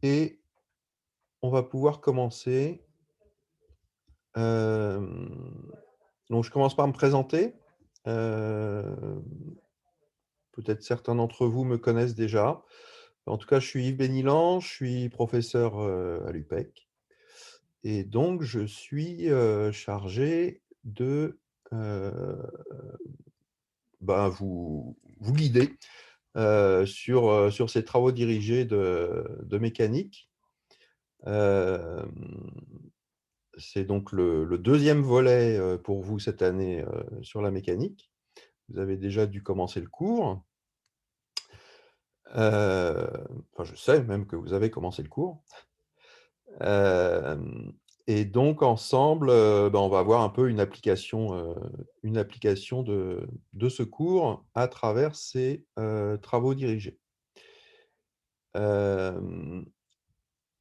et on va pouvoir commencer. Hem, donc je commence par me présenter. Hem, Peut-être certains d'entre vous me connaissent déjà. En tout cas, je suis Yves Bénilan, je suis professeur, à l'UPEC et donc je suis, chargé de, heu, vous guider, sur ces travaux dirigés de mécanique. Hem, c'est donc le 2e volet, pour vous cette année, sur la mécanique. Vous avez déjà dû commencer le cours. Enfin, je sais même que vous avez commencé le cours. Hem et donc ensemble, on va voir un peu une application de ce cours à travers ces, travaux dirigés. Hem,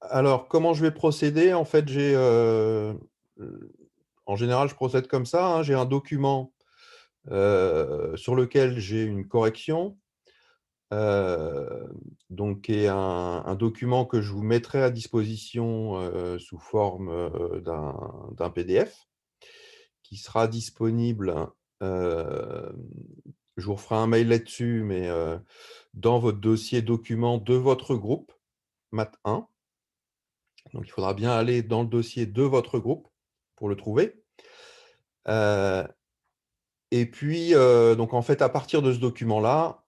alors comment je vais procéder? En fait, en général, je procède comme ça, hein. J'ai un document, sur lequel j'ai une correction. Heu, donc qui est un document que je vous mettrai à disposition, sous forme, d'un PDF qui sera disponible, hem, je vous referai un mail là-dessus, mais, dans votre dossier documents de votre groupe, maths 1. Donc il faudra bien aller dans le dossier de votre groupe pour le trouver. Heu Et puis, donc en fait, à partir de ce document-là,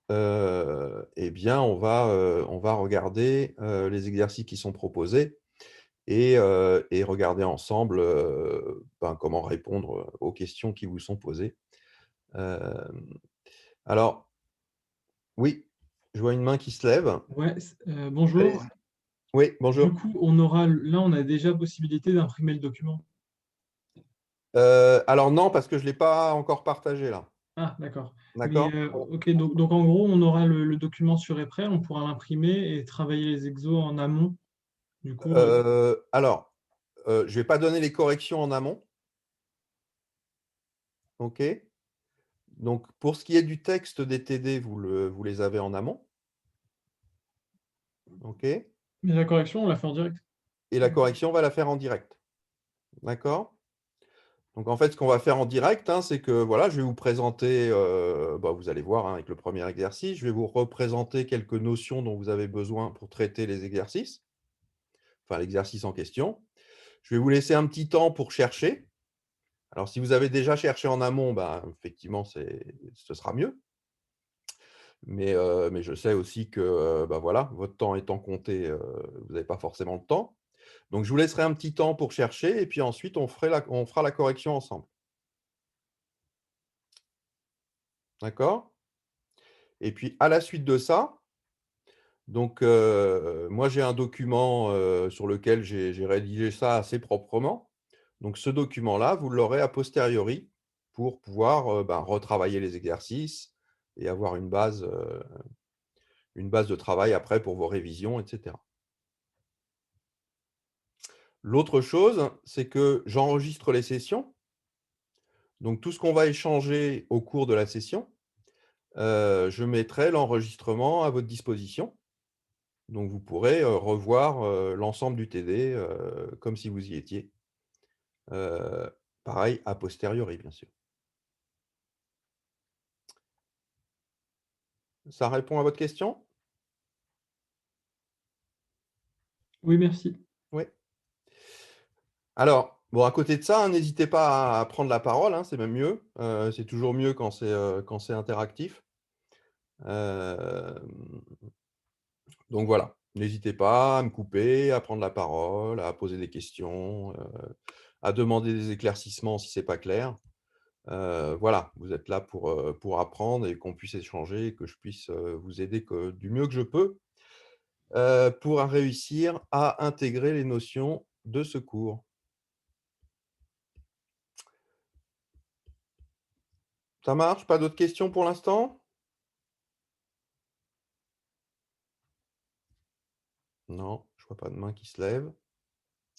et bien, on va regarder, les exercices qui sont proposés et regarder ensemble, comment répondre, aux questions qui vous sont posées. Hem, alors oui, je vois une main qui se lève. Ouais, bonjour. Allez-y. Oui, Du bonjour. coup, on a déjà possibilité d'imprimer le document? Alors non, parce que je ne l'ai pas encore partagé là. Ah d'accord. Mais, D'accord? OK, donc en gros, on aura le document sûr et prêt, on pourra l'imprimer et travailler les exos en amont, du coup, Alors, je ne vais pas donner les corrections en amont, OK? Donc, pour ce qui est du texte des TD, vous les avez en amont, OK? mais la correction, on la fait en direct? Et la correction, on va la faire en direct, d'accord? Donc, en fait, ce qu'on va faire en direct, hein, c'est que, voilà, je vais vous présenter, vous allez voir, hein, avec le premier exercice, je vais vous représenter quelques notions dont vous avez besoin pour traiter les exercices, enfin, l'exercice en question. Je vais vous laisser un petit temps pour chercher. Alors, si vous avez déjà cherché en amont, effectivement, ce sera mieux. Mais je sais aussi que, voilà, votre temps étant compté, vous n'avez pas forcément le temps. Donc je vous laisserai un petit temps pour chercher et puis ensuite on fera la correction ensemble. D'accord? Et puis à la suite de ça, donc moi j'ai un document, sur lequel j'ai rédigé ça assez proprement. Donc ce document-là, vous l'aurez a posteriori pour pouvoir, retravailler les exercices et avoir une base de travail après pour vos révisions et cetera. L'autre chose, c'est que j'enregistre les sessions. Donc tout ce qu'on va échanger au cours de la session, je mettrai l'enregistrement à votre disposition. Donc vous pourrez, revoir, l'ensemble du TD, comme si vous y étiez. Heu, Pareil a posteriori, bien sûr. Ça répond à votre question? Oui, merci. Oui. Alors, bon, à côté de ça, hein, n'hésitez pas à prendre la parole, hein, c'est même mieux. C'est toujours mieux quand c'est interactif. Hem Donc voilà, n'hésitez pas à me couper, à prendre la parole, à poser des questions, à demander des éclaircissements si c'est pas clair. Voilà, vous êtes là pour apprendre et qu'on puisse échanger et que je puisse, vous aider du mieux que je peux, pour réussir à intégrer les notions de ce cours. Ça marche? Pas d'autres questions pour l'instant? Non, je vois pas de main qui se lève.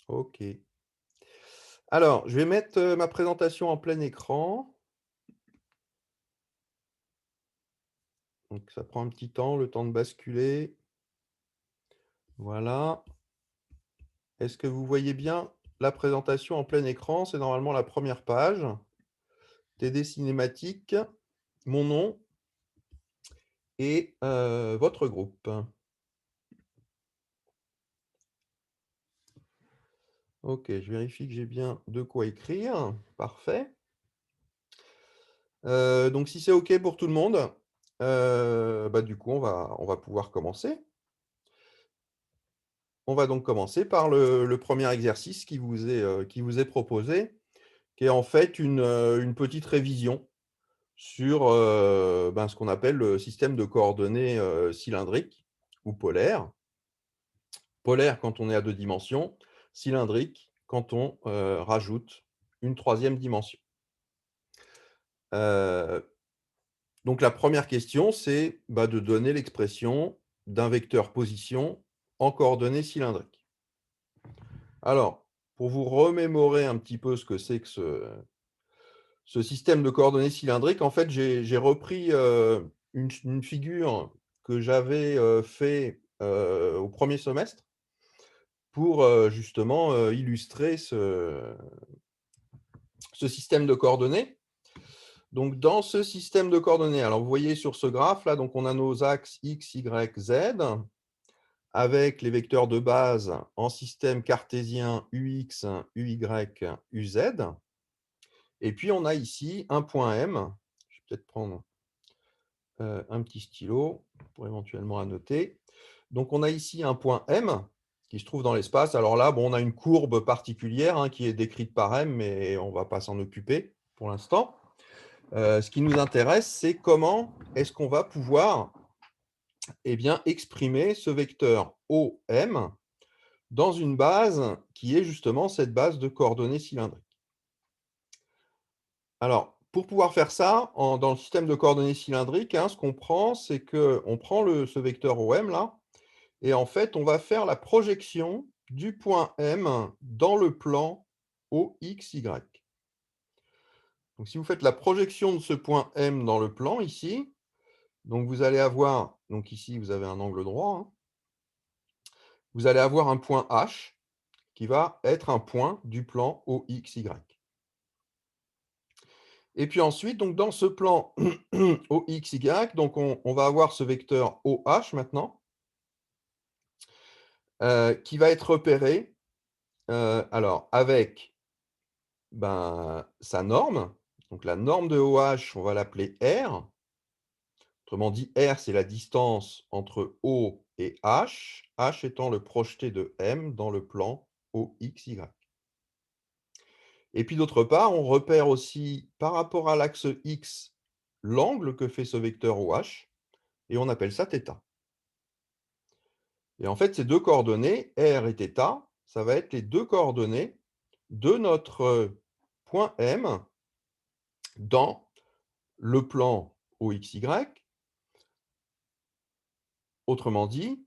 OK. Alors, je vais mettre, ma présentation en plein écran. Donc ça prend un petit temps, le temps de basculer. Voilà. Est-ce que vous voyez bien la présentation en plein écran? C'est normalement la première page. TD Cinématique, mon nom et votre groupe. OK, je vérifie que j'ai bien de quoi écrire. Parfait. Donc si c'est OK pour tout le monde, bah, du coup, on va pouvoir commencer. On va donc commencer par le 1er exercice qui vous est proposé, qui est en fait une petite révision sur, ben, ce qu'on appelle le système de coordonnées, cylindrique ou polaire. Polaire quand on est à 2 dimensions, cylindrique quand on, rajoute une troisième dimension. Heu, donc la première question, c'est, bah, de donner l'expression d'un vecteur position en coordonnées cylindriques. Alors, pour vous remémorer un petit peu ce que c'est que ce système de coordonnées cylindriques, en fait, j'ai repris, une figure que j'avais, fait, au 1er semestre pour, justement, illustrer ce système de coordonnées. Donc dans ce système de coordonnées, alors vous voyez sur ce graphe là, donc on a nos axes X, Y, Z avec les vecteurs de base en système cartésien UX, UY, UZ. Et puis on a ici un point M. Je vais peut-être prendre un petit stylo pour éventuellement annoter. Donc on a ici un point M qui se trouve dans l'espace. Alors là, bon, on a une courbe particulière hein, qui est décrite par M, mais on ne va pas s'en occuper pour l'instant. Ce qui nous intéresse, c'est comment est-ce qu'on va pouvoir eh bien, exprimer ce vecteur OM dans une base qui est justement cette base de coordonnées cylindriques. Alors, pour pouvoir faire ça, dans le système de coordonnées cylindriques, hein, ce qu'on prend, c'est qu'on prend ce vecteur OM là, et en fait, on va faire la projection du point M dans le plan OXY. Donc, si vous faites la projection de ce point M dans le plan ici, donc vous allez avoir, donc ici vous avez un angle droit, hein, vous allez avoir un point H qui va être un point du plan OXY. Et puis ensuite, donc dans ce plan OXY, donc on va avoir ce vecteur OH maintenant, qui va être repéré alors avec ben, sa norme. Donc la norme de OH, on va l'appeler R. Autrement dit, R, c'est la distance entre O et H, H étant le projeté de M dans le plan OXY. Et puis d'autre part, on repère aussi par rapport à l'axe X l'angle que fait ce vecteur OH et on appelle ça θ. Et en fait, ces deux coordonnées, R et θ, ça va être les deux coordonnées de notre point M dans le plan OXY. Autrement dit,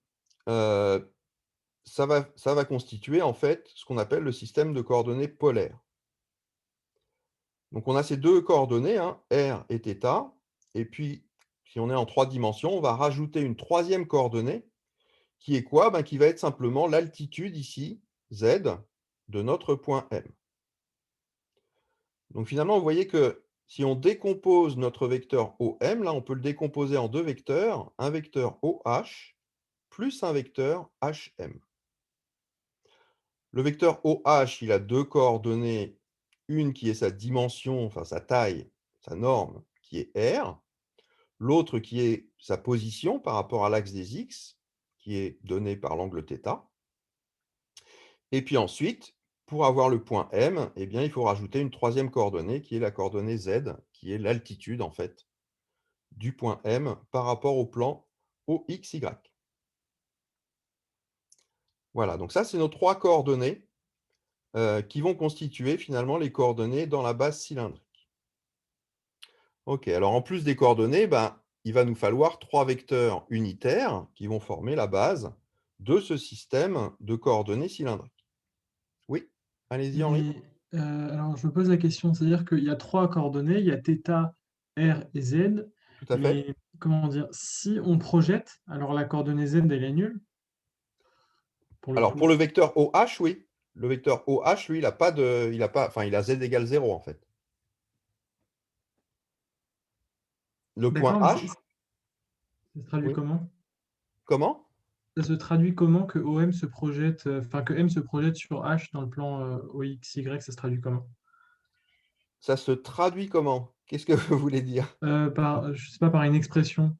ça va constituer en fait ce qu'on appelle le système de coordonnées polaires. Donc on a ces deux coordonnées, hein, R et θ, et puis si on est en 3 dimensions, on va rajouter une troisième coordonnée qui est quoi? Ben, qui va être simplement l'altitude ici, Z, de notre point M. Donc finalement, vous voyez que si on décompose notre vecteur OM, là, on peut le décomposer en deux vecteurs, un vecteur OH plus un vecteur HM. Le vecteur OH, il a deux coordonnées, une qui est sa dimension, enfin sa taille, sa norme, qui est R, l'autre qui est sa position par rapport à l'axe des X, qui est donné par l'angle θ. Et puis ensuite, pour avoir le point M, eh bien, il faut rajouter une troisième coordonnée qui est la coordonnée Z, qui est l'altitude en fait du point M par rapport au plan OXY. Voilà, donc ça, c'est nos trois coordonnées qui vont constituer finalement les coordonnées dans la base cylindrique. OK, alors en plus des coordonnées, ben, il va nous falloir trois vecteurs unitaires qui vont former la base de ce système de coordonnées cylindriques. Oui, allez-y Henri. Mais, alors je me pose la question, c'est-à-dire qu'il y a 3 coordonnées, il y a θ, R et Z, Tout à fait. mais comment dire? Si on projette, alors la coordonnée Z, elle est nulle, pour le Alors coup? pour le vecteur OH, oui. le vecteur OH, lui, il a pas de, il a pas, enfin, il a z égale 0 en fait. Le point D'accord, mais H, ça se traduit oui. comment? Comment? Ça se traduit comment que OM se projette, enfin que M se projette sur H dans le plan OXY, ça se traduit comment? Ça se traduit comment? Qu'est-ce que vous voulez dire? Je sais pas, par une expression.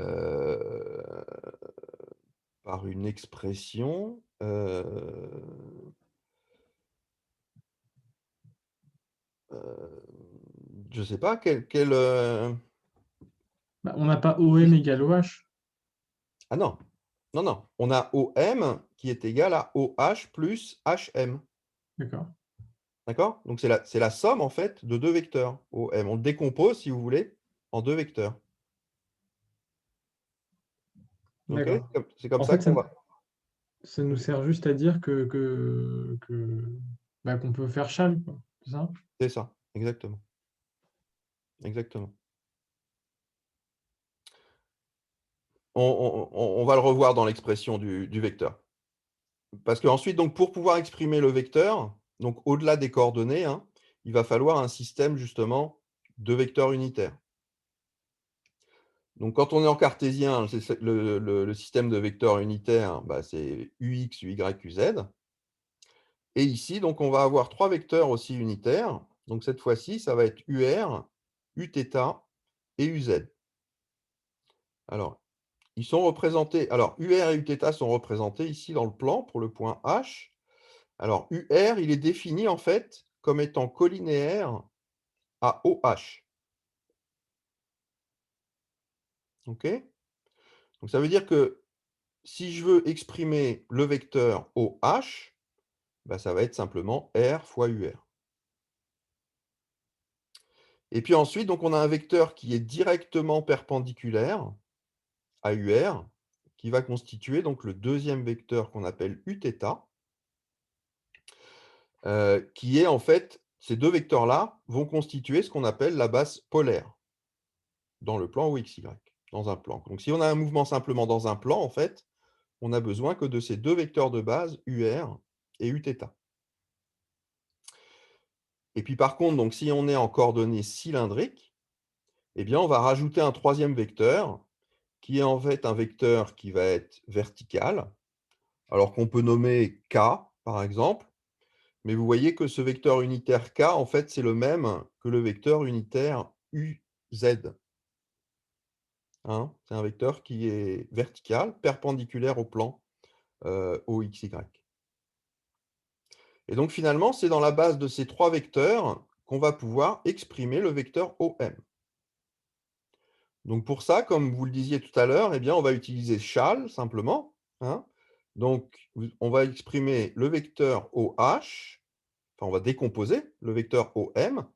Euh, Par une expression. Je sais pas, Bah, on n'a pas OM égale OH. Ah non, non, non. On a OM qui est égal à OH plus HM. D'accord. D'accord? Donc c'est la somme en fait de deux vecteurs OM. On le décompose, si vous voulez, en deux vecteurs. OK? D'accord. C'est comme En ça fait, qu'on va. ça nous sert juste à dire bah, qu'on peut faire châle, quoi. C'est ça? C'est ça, exactement. Exactement. On va le revoir dans l'expression du vecteur. Parce qu'ensuite, donc, pour pouvoir exprimer le vecteur, donc au-delà des coordonnées, hein, il va falloir un système justement de vecteurs unitaires. Donc quand on est en cartésien, le système de vecteurs unitaires, bah, c'est UX, UY, UZ. Et ici, donc, on va avoir trois vecteurs aussi unitaires. Donc cette fois-ci, ça va être UR, Uθ et UZ. Alors, ils sont représentés. Alors, UR et Uθ sont représentés ici dans le plan pour le point H. Alors, UR, il est défini en fait comme étant collinéaire à OH. OK? Donc, ça veut dire que si je veux exprimer le vecteur OH, bah, ça va être simplement R fois UR. Et puis ensuite, donc, on a un vecteur qui est directement perpendiculaire à UR, qui va constituer donc le deuxième vecteur qu'on appelle Uθ, qui est en fait, ces deux vecteurs-là vont constituer ce qu'on appelle la base polaire dans le plan OXY, dans un plan. Donc si on a un mouvement simplement dans un plan, en fait, on n'a besoin que de ces deux vecteurs de base, UR et Uθ. Et puis par contre, donc, si on est en coordonnées cylindriques, eh bien, on va rajouter un troisième vecteur, qui est en fait un vecteur qui va être vertical, alors qu'on peut nommer K, par exemple, mais vous voyez que ce vecteur unitaire K, en fait, c'est le même que le vecteur unitaire UZ. Hein, c'est un vecteur qui est vertical, perpendiculaire au plan OXY. Et donc finalement, c'est dans la base de ces trois vecteurs qu'on va pouvoir exprimer le vecteur OM. Donc pour ça, comme vous le disiez tout à l'heure, eh bien, on va utiliser châle simplement. Hein. Donc on va exprimer le vecteur OH, enfin on va décomposer le vecteur OM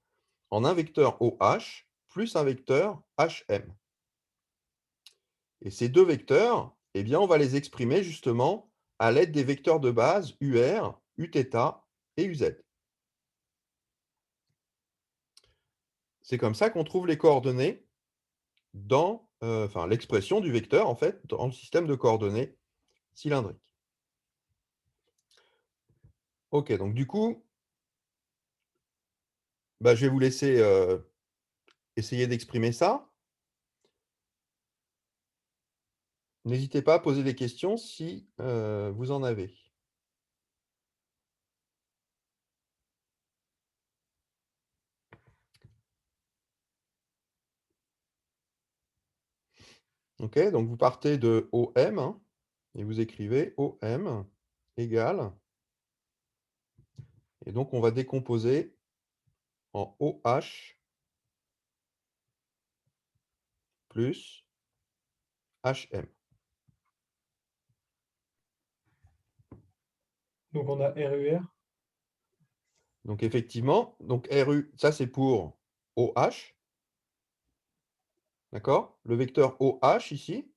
en un vecteur OH plus un vecteur HM. Et ces deux vecteurs, eh bien, on va les exprimer justement à l'aide des vecteurs de base UR, Uθ et UZ. C'est comme ça qu'on trouve les coordonnées dans enfin, l'expression du vecteur, en fait, dans le système de coordonnées cylindrique. OK, donc du coup, bah, je vais vous laisser essayer d'exprimer ça. N'hésitez pas à poser des questions si vous en avez. OK, donc vous partez de OM hein, et vous écrivez OM égale, et donc on va décomposer en OH plus HM. Donc on a RUR. Donc effectivement, donc RU, ça c'est pour OH, d'accord? Le vecteur OH ici,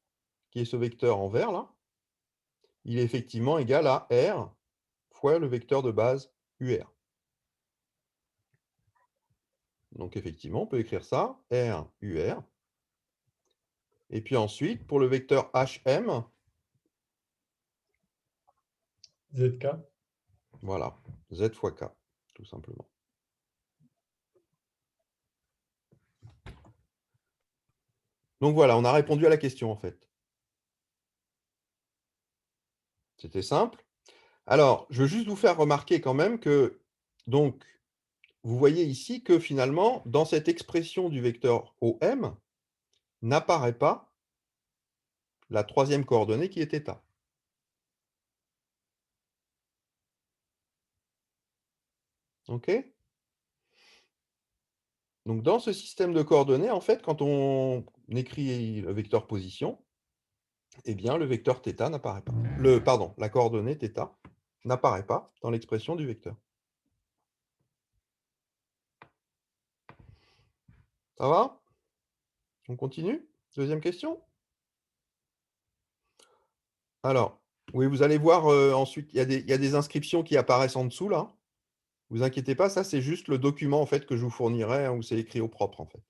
qui est ce vecteur en vert là, il est effectivement égal à R fois le vecteur de base UR. Donc effectivement, on peut écrire ça, R, UR. Et puis ensuite, pour le vecteur HM, ZK. Voilà, Z fois K, tout simplement. Donc voilà, on a répondu à la question en fait. C'était simple. Alors, je veux juste vous faire remarquer quand même que, donc, vous voyez ici que finalement, dans cette expression du vecteur OM, n'apparaît pas la troisième coordonnée qui est θ. OK? Donc dans ce système de coordonnées, en fait, quand on écrit le vecteur position, eh bien le vecteur θ n'apparaît pas. Pardon, la coordonnée θ n'apparaît pas dans l'expression du vecteur. Ça va? On continue? Deuxième question? Alors, oui, vous allez voir, ensuite, il y a des inscriptions qui apparaissent en dessous là. Vous inquiétez pas, ça c'est juste le document en fait que je vous fournirai, hein, où c'est écrit au propre en fait.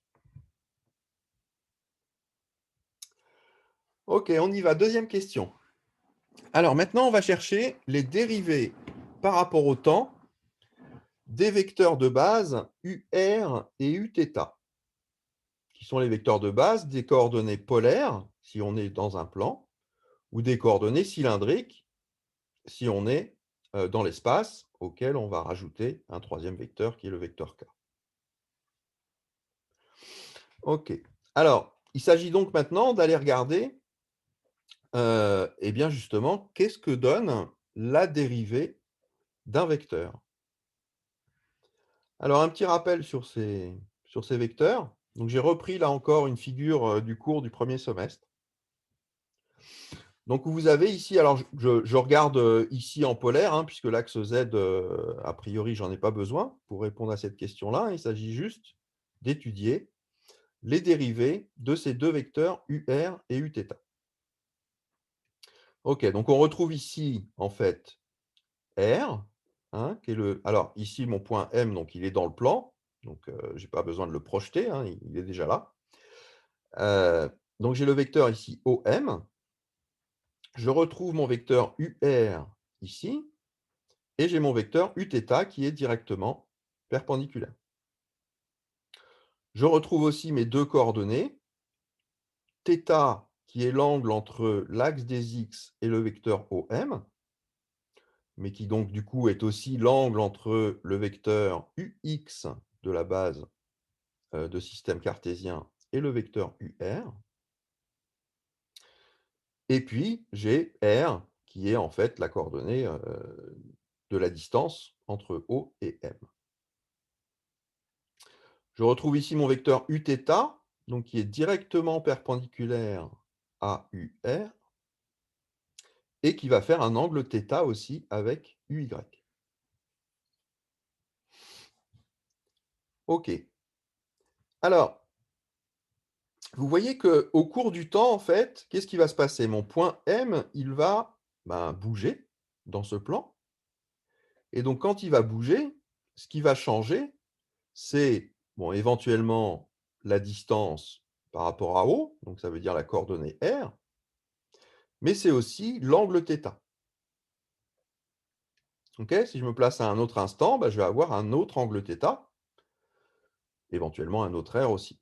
OK, on y va. Deuxième question. Alors maintenant, on va chercher les dérivées par rapport au temps des vecteurs de base UR et Uθ, qui sont les vecteurs de base des coordonnées polaires, si on est dans un plan, ou des coordonnées cylindriques, si on est dans l'espace, auquel on va rajouter un troisième vecteur qui est le vecteur K. OK. Alors, il s'agit donc maintenant d'aller regarder, eh bien justement, qu'est-ce que donne la dérivée d'un vecteur? Alors un petit rappel sur ces vecteurs. Donc j'ai repris là encore une figure, du cours du premier semestre. Donc vous avez ici, alors je regarde, ici en polaire, hein, puisque l'axe Z, a priori, j'en ai pas besoin pour répondre à cette question-là. Il s'agit juste d'étudier les dérivées de ces deux vecteurs UR et Uθ. OK, donc on retrouve ici, en fait, R, hein, qui est alors ici mon point M, donc il est dans le plan, donc je n'ai pas besoin de le projeter, hein, il est déjà là. Donc j'ai le vecteur ici OM. Je retrouve mon vecteur UR ici et j'ai mon vecteur Uθ qui est directement perpendiculaire. Je retrouve aussi mes deux coordonnées, θ qui est l'angle entre l'axe des X et le vecteur OM, mais qui donc du coup est aussi l'angle entre le vecteur UX de la base de système cartésien et le vecteur UR. Et puis j'ai R qui est en fait la coordonnée de la distance entre O et M. Je retrouve ici mon vecteur Uθ, donc qui est directement perpendiculaire à UR et qui va faire un angle θ aussi avec UY. OK. Alors, vous voyez qu'au cours du temps, en fait, qu'est-ce qui va se passer? Mon point M, il va bouger dans ce plan. Et donc, quand il va bouger, ce qui va changer, c'est bon, éventuellement la distance par rapport à O, donc ça veut dire la coordonnée R, mais c'est aussi l'angle θ. OK? Si je me place à un autre instant, je vais avoir un autre angle θ, éventuellement un autre R aussi.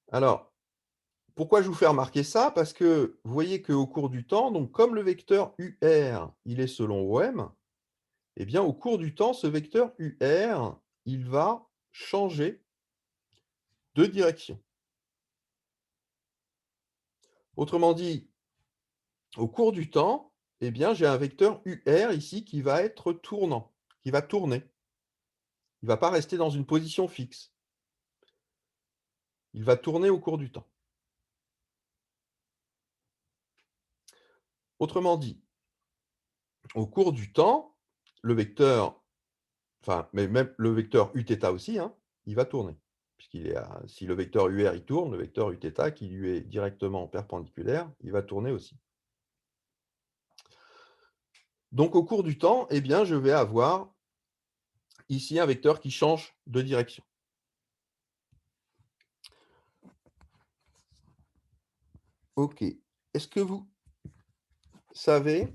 Alors, pourquoi je vous fais remarquer ça? Parce que vous voyez qu'au cours du temps, donc comme le vecteur UR, il est selon OM, eh bien au cours du temps, ce vecteur UR, il va changer de direction. Autrement dit, au cours du temps, eh bien j'ai un vecteur UR ici qui va être tournant, qui va tourner. Il ne va pas rester dans une position fixe. Il va tourner au cours du temps. Autrement dit, au cours du temps, le vecteur, enfin, mais même le vecteur Uθ aussi, hein, il va tourner. Puisqu'il est si le vecteur UR il tourne, le vecteur Uθ qui lui est directement perpendiculaire, il va tourner aussi. Donc au cours du temps, eh bien, je vais avoir ici un vecteur qui change de direction. OK. Est-ce que vous savez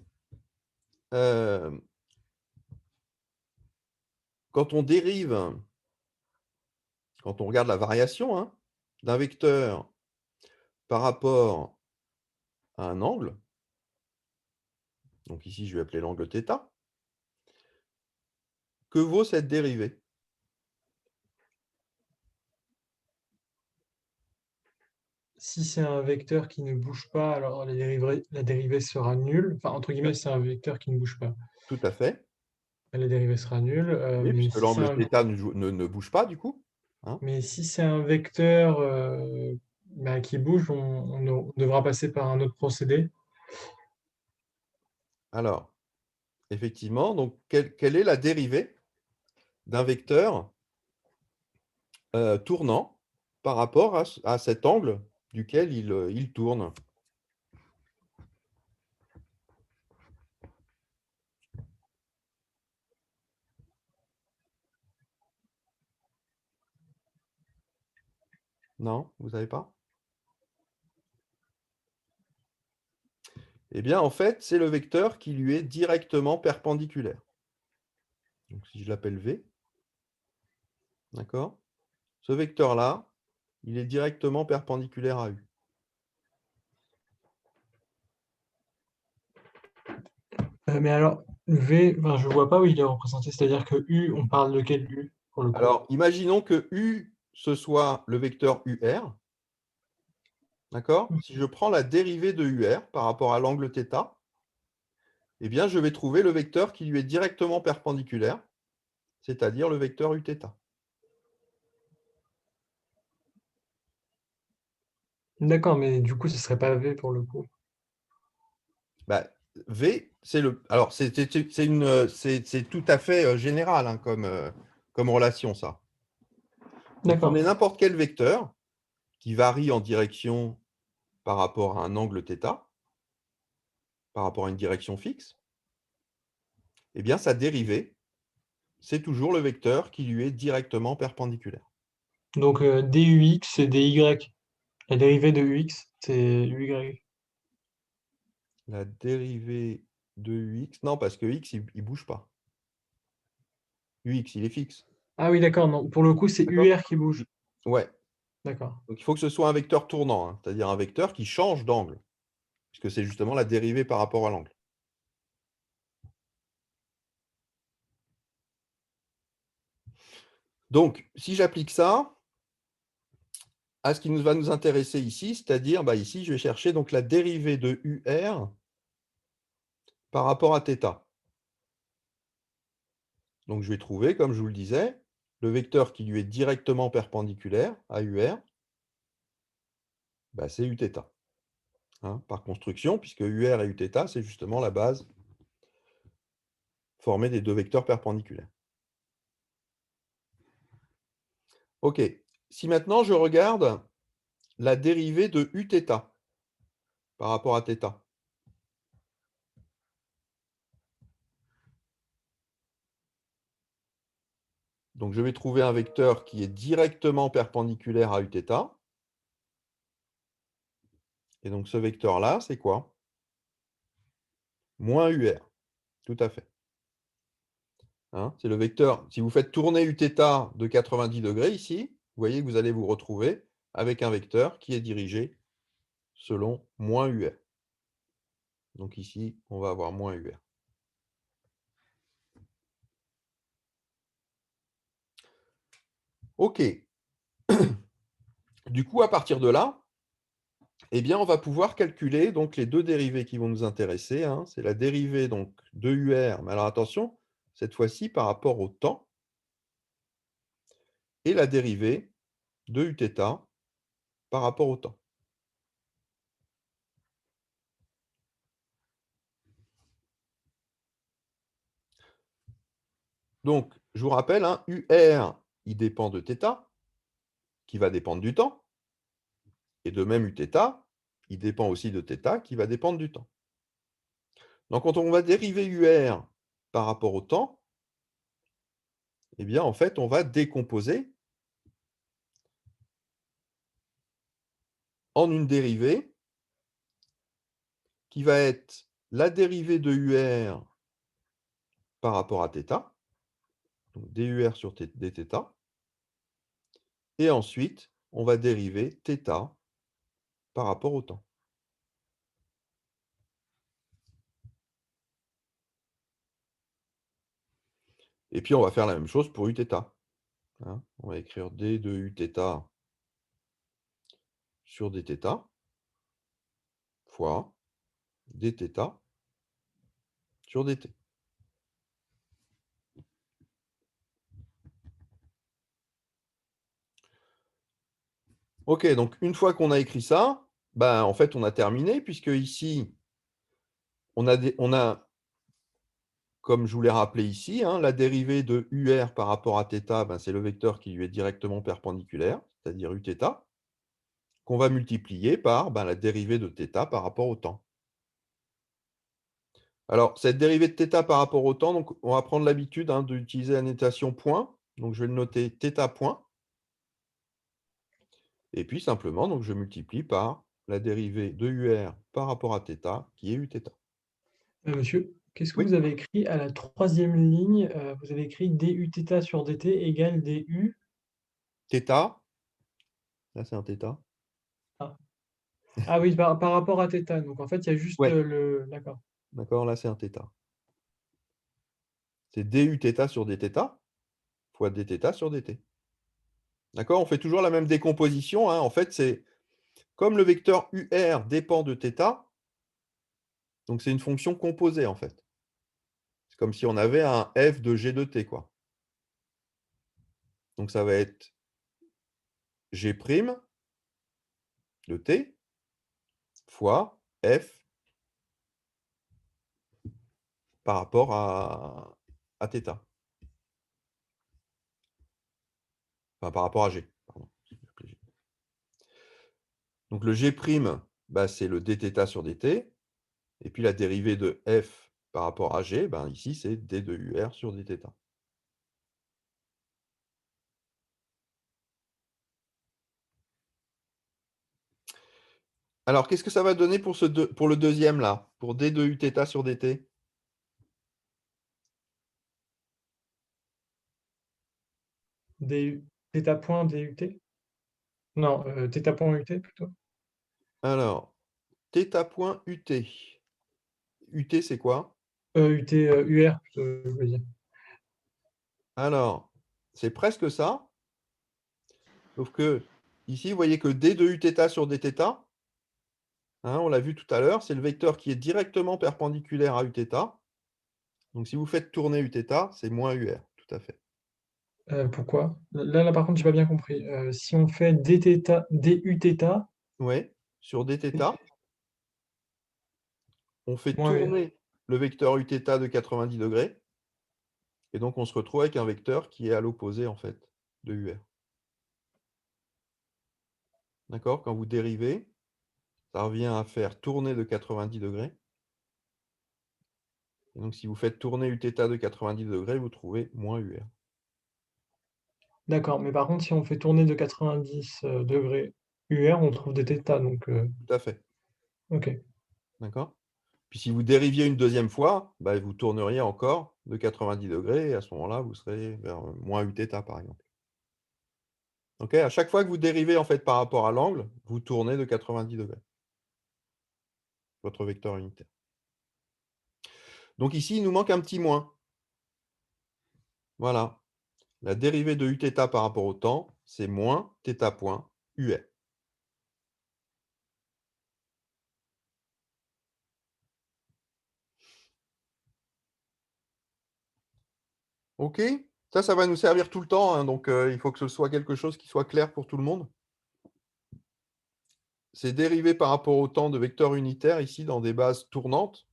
quand on dérive, quand on regarde la variation, hein, d'un vecteur par rapport à un angle, donc ici je vais appeler l'angle θ, que vaut cette dérivée? Si c'est un vecteur qui ne bouge pas, alors la dérivée sera nulle. Enfin, entre Ouais. guillemets, c'est un vecteur qui ne bouge pas. Tout à fait. La dérivée sera nulle. Oui, puisque l'angle θ ne bouge pas du coup, hein. Mais si c'est un vecteur bah, qui bouge, on devra passer par un autre procédé. Alors, effectivement, donc quelle est la dérivée d'un vecteur, tournant par rapport à cet angle duquel il tourne? Non, vous savez pas? Eh bien, en fait, c'est le vecteur qui lui est directement perpendiculaire. Donc si je l'appelle V, d'accord? Ce vecteur-là, il est directement perpendiculaire à U. Mais alors, V, enfin, je vois pas où il est représenté. C'est-à-dire que U, on parle de quel U pour le coup? Alors, imaginons que U, ce soit le vecteur UR, d'accord? Si je prends la dérivée de UR par rapport à l'angle θ, eh bien, je vais trouver le vecteur qui lui est directement perpendiculaire, c'est-à-dire le vecteur Uθ. D'accord, mais du coup, ce serait pas V pour le coup. Bah, V, c'est le. Alors, c'est tout à fait général, hein, comme relation, ça. Vous D'accord. prenez n'importe quel vecteur qui varie en direction par rapport à un angle θ, par rapport à une direction fixe, eh bien, sa dérivée, c'est toujours le vecteur qui lui est directement perpendiculaire. Donc dux c'est dy. La dérivée de ux, c'est uy. La dérivée de Ux, non, parce que X, il ne bouge pas. Ux, il est fixe. Ah oui, d'accord. Non, pour le coup, c'est D'accord? ur qui bouge. Ouais. D'accord. Donc, il faut que ce soit un vecteur tournant, hein, c'est-à-dire un vecteur qui change d'angle, puisque c'est justement la dérivée par rapport à l'angle. Donc, si j'applique ça à ce qui va nous intéresser ici, c'est-à-dire, bah, ici, je vais chercher donc la dérivée de UR par rapport à θ. Donc, je vais trouver, comme je vous le disais, le vecteur qui lui est directement perpendiculaire à UR, bah, c'est Uθ, hein, par construction, puisque UR et Uθ, c'est justement la base formée des deux vecteurs perpendiculaires. OK. Si maintenant je regarde la dérivée de Uθ par rapport à θ. Donc je vais trouver un vecteur qui est directement perpendiculaire à Uθ. Et donc ce vecteur-là, c'est quoi? Moins UR. Tout à fait. Hein, c'est le vecteur. Si vous faites tourner Uθ de 90 degrés ici, vous voyez que vous allez vous retrouver avec un vecteur qui est dirigé selon moins UR. Donc ici, on va avoir moins UR. OK. Du coup, à partir de là, eh bien, on va pouvoir calculer donc les deux dérivées qui vont nous intéresser, hein. C'est la dérivée donc de UR, mais alors attention, cette fois-ci par rapport au temps, et la dérivée de Uθ par rapport au temps. Donc, je vous rappelle, hein, UR, il dépend de θ, qui va dépendre du temps, et de même Uθ, il dépend aussi de θ, qui va dépendre du temps. Donc, quand on va dériver UR par rapport au temps, eh bien, en fait, on va décomposer en une dérivée qui va être la dérivée de UR par rapport à θ, donc DUR sur dθ, et ensuite, on va dériver θ par rapport au temps. Et puis, on va faire la même chose pour Uθ, hein. On va écrire d de Uθ sur dθ fois dθ sur dt. OK, donc une fois qu'on a écrit ça, ben, en fait, on a terminé puisque ici, on a, comme je vous l'ai rappelé ici, hein, la dérivée de UR par rapport à θ, ben, c'est le vecteur qui lui est directement perpendiculaire, c'est-à-dire Uθ, qu'on va multiplier par, ben, la dérivée de θ par rapport au temps. Alors, cette dérivée de θ par rapport au temps, donc on va prendre l'habitude, hein, d'utiliser la notation point. Donc je vais le noter θ point. Et puis simplement, donc je multiplie par la dérivée de UR par rapport à θ, qui est Uθ. Monsieur, qu'est-ce que Oui, vous avez écrit à la troisième ligne? Vous avez écrit dUθ sur dt égale du θ, là c'est un θ. ah. Ah oui, par rapport à θ, donc en fait, il y a juste, Ouais, le d'accord. d'accord, là c'est un θ. C'est dUθ sur dθ fois dθ sur dt. D'accord? On fait toujours la même décomposition, hein. En fait, c'est comme le vecteur UR dépend de θ, donc c'est une fonction composée, en fait. C'est comme si on avait un f de g de t, quoi. Donc ça va être g' de t fois f par rapport à θ. Enfin, par rapport à g, pardon. Donc le g', bah, c'est le dθ sur dt, et puis la dérivée de f par rapport à g, ben, ici, c'est d de UR sur dθ. Alors, qu'est-ce que ça va donner pour pour le deuxième là, pour d de Uθ sur dt? Du θ point dUt? Non, θ point ut plutôt? Alors, θ point ut. Ut, c'est quoi? Ut, UR plutôt, je veux dire. Alors, c'est presque ça, sauf que ici, vous voyez que d de Uθ sur dθ, hein, on l'a vu tout à l'heure, c'est le vecteur qui est directement perpendiculaire à Uθ. Donc si vous faites tourner Uθ, c'est moins UR, tout à fait. Pourquoi? Là, par contre, j'ai pas bien compris. Si on fait dUθ Oui, sur dθ, on fait moins UR. tourner le vecteur Uθ de 90°, et donc on se retrouve avec un vecteur qui est à l'opposé, en fait, de UR. D'accord? Quand vous dérivez, ça revient à faire tourner de 90°. Et donc si vous faites tourner Uθ de 90°, vous trouvez moins UR. D'accord, mais par contre, si on fait tourner de 90 degrés UR, on trouve des θ, donc Tout à fait. OK. D'accord? Puis si vous dériviez une deuxième fois, bah, vous tourneriez encore de 90°, et à ce moment-là, vous serez vers moins Uθ, par exemple. OK? À chaque fois que vous dérivez, en fait, par rapport à l'angle, vous tournez de 90°, votre vecteur unitaire. Donc ici, il nous manque un petit moins. Voilà. La dérivée de Uθ par rapport au temps, c'est moins θ point UR. OK? Ça va nous servir tout le temps, hein, donc il faut que ce soit quelque chose qui soit clair pour tout le monde. Ces dérivées par rapport au temps de vecteurs unitaires, ici, dans des bases tournantes,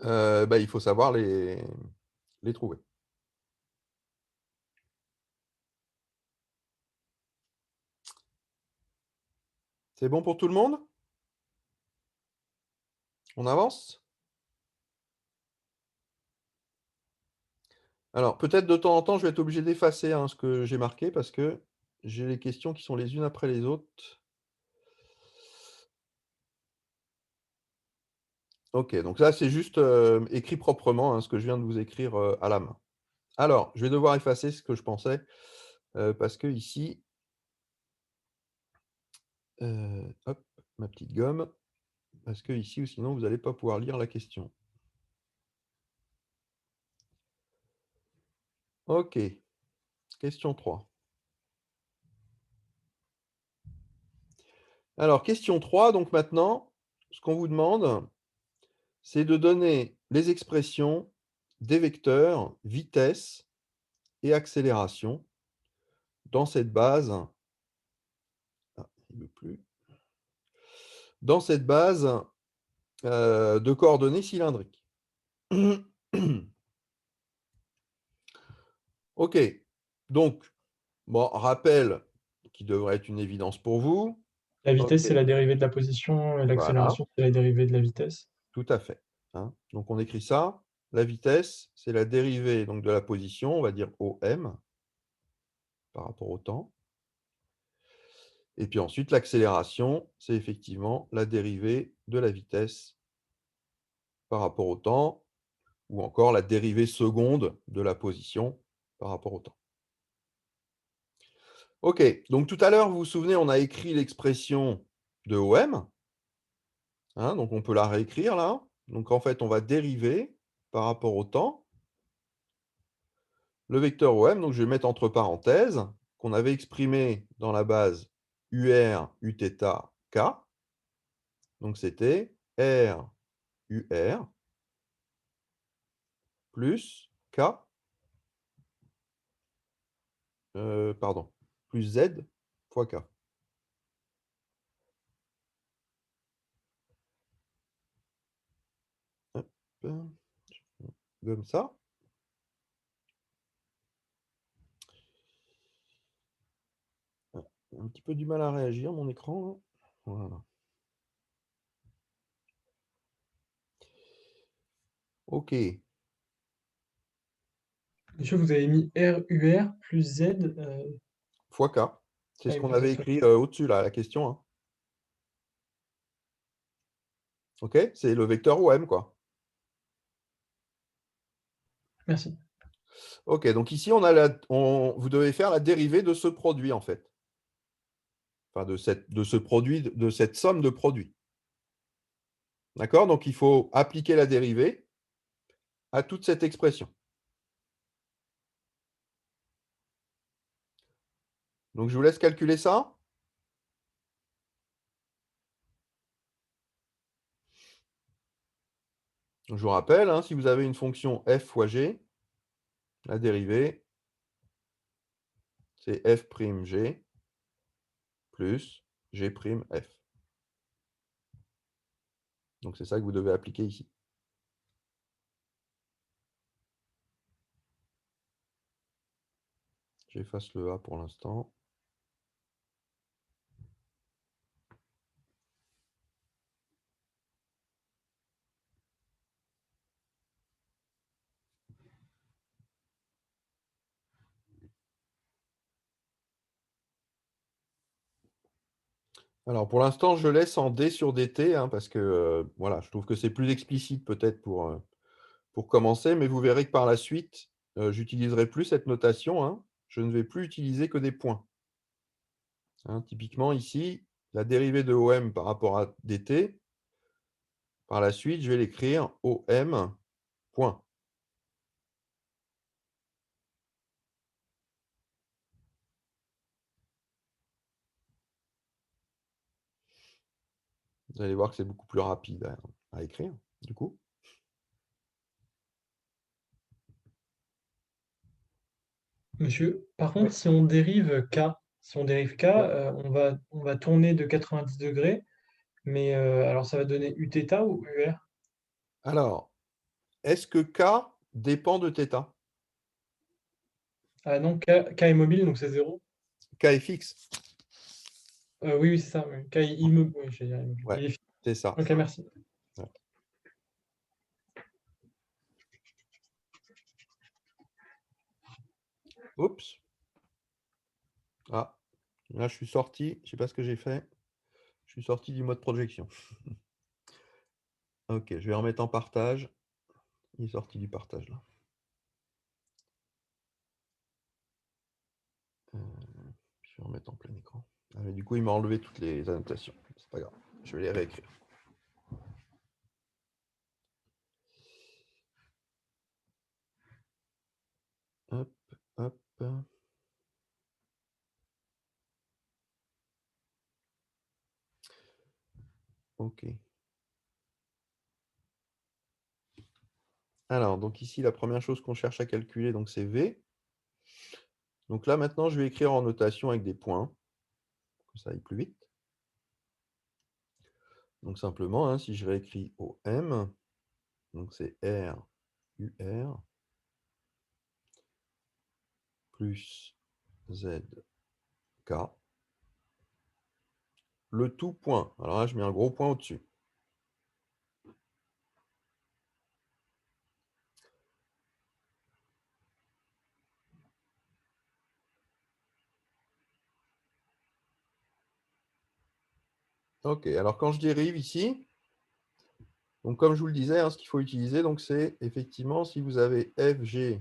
bah, il faut savoir les trouver. C'est bon pour tout le monde? On avance? Alors, peut-être de temps en temps, je vais être obligé d'effacer, hein, ce que j'ai marqué parce que j'ai les questions qui sont les unes après les autres. OK, donc là, c'est juste, écrit proprement, hein, ce que je viens de vous écrire, à la main. Alors, je vais devoir effacer ce que je pensais, parce que ici, hop, ma petite gomme, parce que ici ou sinon vous n'allez pas pouvoir lire la question. OK, question 3. Alors question 3, donc maintenant, ce qu'on vous demande, c'est de donner les expressions des vecteurs vitesse et accélération dans cette base. Ah, il veut plus. Dans cette base, de coordonnées cylindriques. OK, donc, bon, rappel qui devrait être une évidence pour vous. La OK, vitesse, c'est la dérivée de la position et voilà, l'accélération, c'est la dérivée de la vitesse. tout à fait, hein. Donc on écrit ça. La vitesse, c'est la dérivée donc de la position, on va dire OM, par rapport au temps. Et puis ensuite, l'accélération, c'est effectivement la dérivée de la vitesse par rapport au temps, ou encore la dérivée seconde de la position par rapport au temps. OK, donc tout à l'heure, vous vous souvenez, on a écrit l'expression de OM, hein, donc on peut la réécrire là. Donc en fait, on va dériver par rapport au temps le vecteur OM, donc je vais mettre entre parenthèses, qu'on avait exprimé dans la base UR, Uθ, K. Donc c'était R, UR plus K, pardon, plus Z fois K. Hop, comme ça. Ah, un petit peu du mal à réagir, mon écran, là. Voilà. OK. Monsieur, vous avez mis RUR plus Z, Fois K. C'est ce oui, qu'on plus Z avait fois. écrit, au-dessus là, la question, hein. OK? C'est le vecteur OM, quoi. Merci. OK, donc ici, vous devez faire la dérivée de ce produit, en fait. Enfin, de ce produit, de cette somme de produits. D'accord? Donc il faut appliquer la dérivée à toute cette expression. Donc je vous laisse calculer ça. Donc, je vous rappelle, hein, si vous avez une fonction f fois g, la dérivée, c'est f'g plus g'f. Donc c'est ça que vous devez appliquer ici. J'efface le A pour l'instant. Alors pour l'instant, je laisse en d sur dt, hein, parce que voilà, je trouve que c'est plus explicite peut-être pour commencer, mais vous verrez que par la suite, j'utiliserai plus cette notation, hein. Je ne vais plus utiliser que des points. Hein, typiquement ici, la dérivée de OM par rapport à dt, par la suite, je vais l'écrire OM point. Vous allez voir que c'est beaucoup plus rapide à écrire, du coup. Monsieur, par Oui. contre, si on dérive K, Ouais. on va tourner de 90°, mais alors ça va donner Uθ ou UR? Alors, est-ce que K dépend de θ? Ah non, K est mobile, donc c'est 0. K est fixe. Oui, oui, c'est ça, oui. K est immobile, oui, j'allais dire immobile. Ouais, Il est fixe. c'est ça. OK, merci. Ouais. Oups. Ah, là, je suis sorti. Je ne sais pas ce que j'ai fait. Je suis sorti du mode projection. Ok, je vais remettre en partage. Il est sorti du partage là. Je vais remettre en plein écran. Ah, mais du coup, il m'a enlevé toutes les annotations. C'est pas grave. Je vais les réécrire. Hop, hop. Ok. Alors, donc ici, la première chose qu'on cherche à calculer, donc c'est V. Donc là, maintenant, je vais écrire en notation avec des points. Que ça aille plus vite. Donc simplement, hein, si je réécris OM, donc c'est R, UR, plus Z, K. Le tout point. Alors là, je mets un gros point au-dessus. Ok, alors quand je dérive ici, donc comme je vous le disais, hein, ce qu'il faut utiliser, donc c'est effectivement si vous avez FG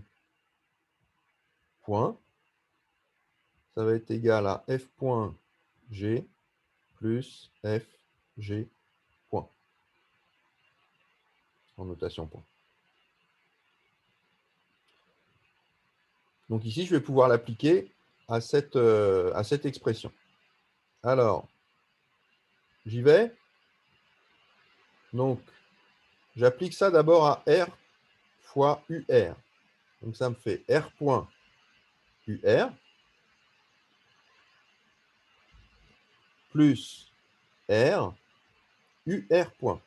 point, ça va être égal à F point G plus FG point, en notation point. Donc ici, je vais pouvoir l'appliquer à cette expression. Alors, j'y vais. Donc, j'applique ça d'abord à R fois UR. Donc, ça me fait R point UR plus R UR point.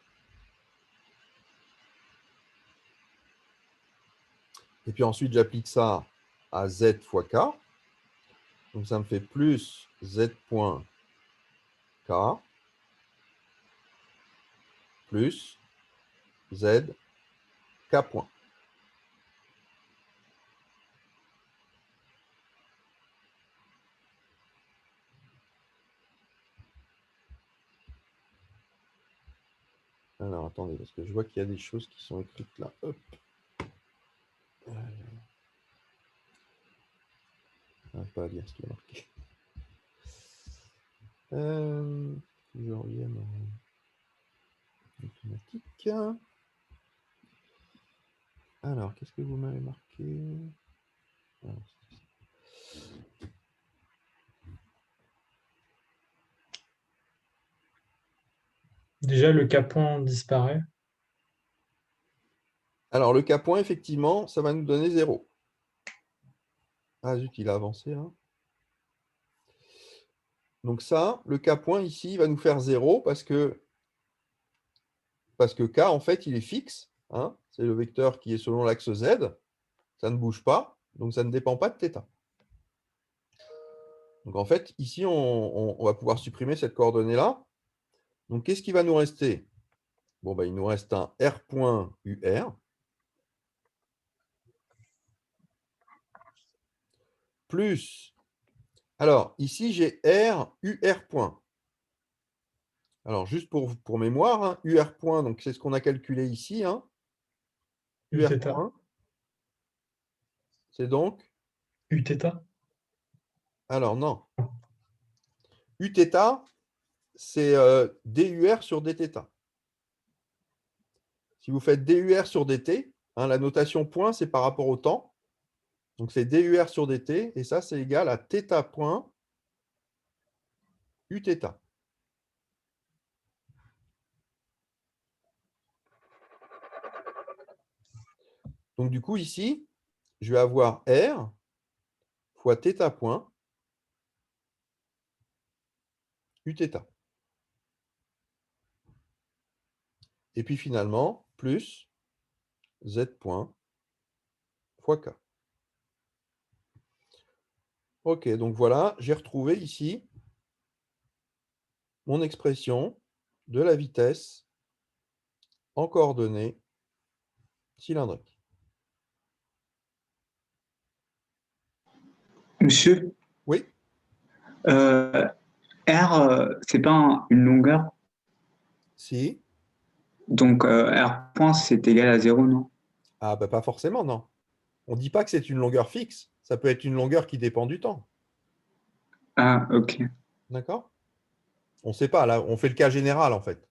Et puis ensuite, j'applique ça à Z fois K. Donc, ça me fait plus Z point K plus Z K point. Alors, attendez, parce que je vois qu'il y a des choses qui sont écrites là. Hop. Je n'arrive pas à lire ce qui est marqué. Je reviens en automatique. Alors, qu'est-ce que vous m'avez marqué? Alors, Déjà, le K-point disparaît. alors, le K point, effectivement, ça va nous donner 0. Ah zut, il a avancé là. Donc ça, le K point ici, il va nous faire 0 parce que K, en fait, il est fixe. Hein, c'est le vecteur qui est selon l'axe Z. Ça ne bouge pas, donc ça ne dépend pas de θ. Donc en fait, ici, on va pouvoir supprimer cette coordonnée-là. Donc qu'est-ce qui va nous rester? Bon, ben, il nous reste un R point UR plus... Alors, ici, j'ai R UR point. Alors, juste pour mémoire, hein, UR point, donc c'est ce qu'on a calculé ici. Hein. UR Uθ. point, c'est donc... Uθ. Alors, non. Uθ, c'est DUR sur dθ. Si vous faites DUR sur dt, hein, la notation point, c'est par rapport au temps. Donc, c'est DUR sur dt, et ça, c'est égal à θ point Uθ. Donc, du coup, ici, je vais avoir R fois θ point Uθ. Et puis, finalement, plus Z point fois K. Ok, donc voilà, j'ai retrouvé ici mon expression de la vitesse en coordonnées cylindriques. Monsieur, Oui, R, c'est pas une longueur? si. Donc, R point, c'est égal à 0, non? Ah, bah, pas forcément, non. On ne dit pas que c'est une longueur fixe. Ça peut être une longueur qui dépend du temps. Ah, ok. D'accord? On ne sait pas. Là, on fait le cas général, en fait.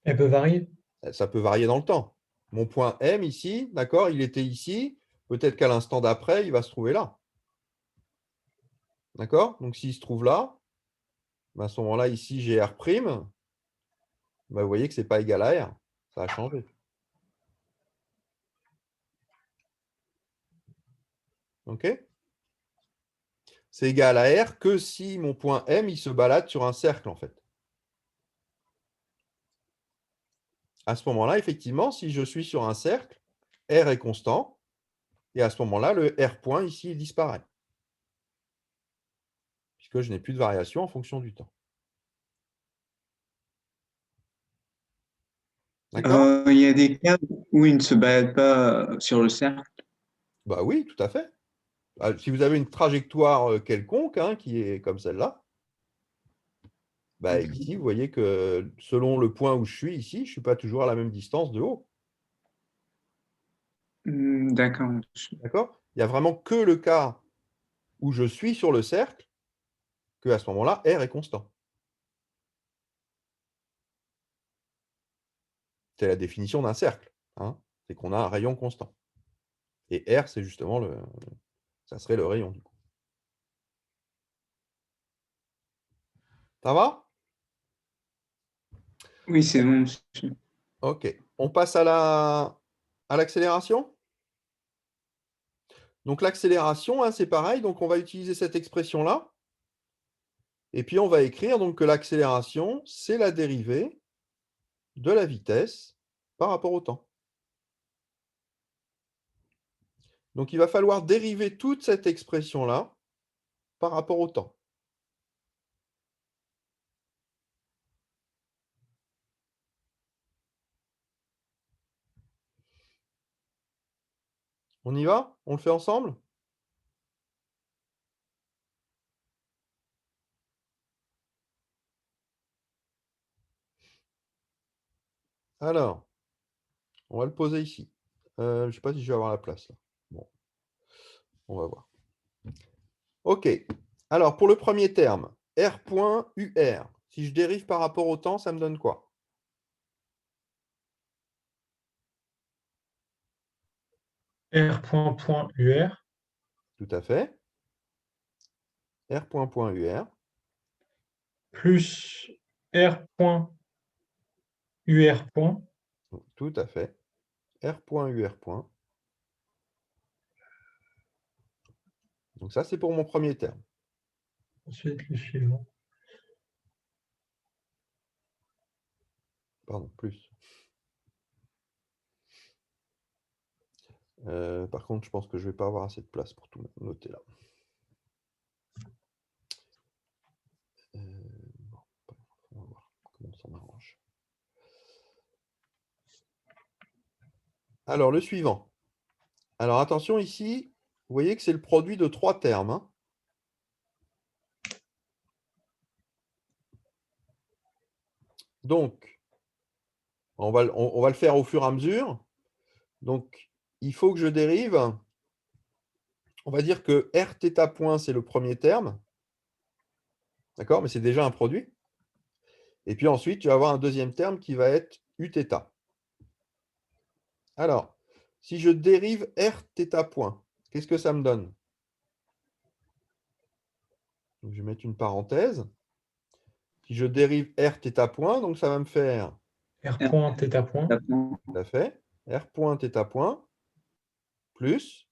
Elle peut varier. Ça peut varier dans le temps. Mon point M ici, d'accord, il était ici. Peut-être qu'à l'instant d'après, il va se trouver là. D'accord? Donc, s'il se trouve là, ben, à ce moment-là, ici, j'ai R'. Ben, vous voyez que ce n'est pas égal à R. Ça a changé. OK? C'est égal à R que si mon point M, il se balade sur un cercle, en fait. À ce moment-là, effectivement, si je suis sur un cercle, R est constant. Et à ce moment-là, le R point ici, il disparaît. Puisque je n'ai plus de variation en fonction du temps. D'accord? Il y a des cas où il ne se balade pas sur le cercle. Bah oui, tout à fait. Si vous avez une trajectoire quelconque, hein, qui est comme celle-là, bah, ici, vous voyez que selon le point où je suis ici, je ne suis pas toujours à la même distance de haut. D'accord. D'accord? Il n'y a vraiment que le cas où je suis sur le cercle, qu'à ce moment-là, R est constant. C'est la définition d'un cercle. Hein, c'est qu'on a un rayon constant. Et R, c'est justement ça serait le rayon, du coup. Ça va? Oui, c'est bon, monsieur. OK. On passe à l'accélération? Donc l'accélération, hein, c'est pareil. Donc on va utiliser cette expression-là. Et puis on va écrire donc que l'accélération, c'est la dérivée de la vitesse par rapport au temps. Donc il va falloir dériver toute cette expression-là par rapport au temps. On y va? On le fait ensemble? Alors, on va le poser ici. Je ne sais pas si je vais avoir la place là. Bon, on va voir. OK. Alors, pour le premier terme, R.UR, si je dérive par rapport au temps, ça me donne quoi? R.UR Tout à fait. R.UR. plus R.UR. Tout à fait. R.UR. Donc ça, c'est pour mon premier terme. Ensuite, le suivant. Pardon, plus. Par contre, je pense que je ne vais pas avoir assez de place pour tout noter là. Bon, on va voir comment ça m'arrange. Alors, le suivant. Alors, attention ici, vous voyez que c'est le produit de 3 termes. Hein. Donc, on va le faire au fur et à mesure. Donc, il faut que je dérive. On va dire que Rθ point, c'est le premier terme. D'accord? Mais c'est déjà un produit. Et puis ensuite, tu vas avoir un deuxième terme qui va être Uθ. Alors, si je dérive Rθ point, qu'est-ce que ça me donne? Donc, je vais mettre une parenthèse. Si je dérive Rθ point, donc ça va me faire R.θ point. tout à fait R point θ point plus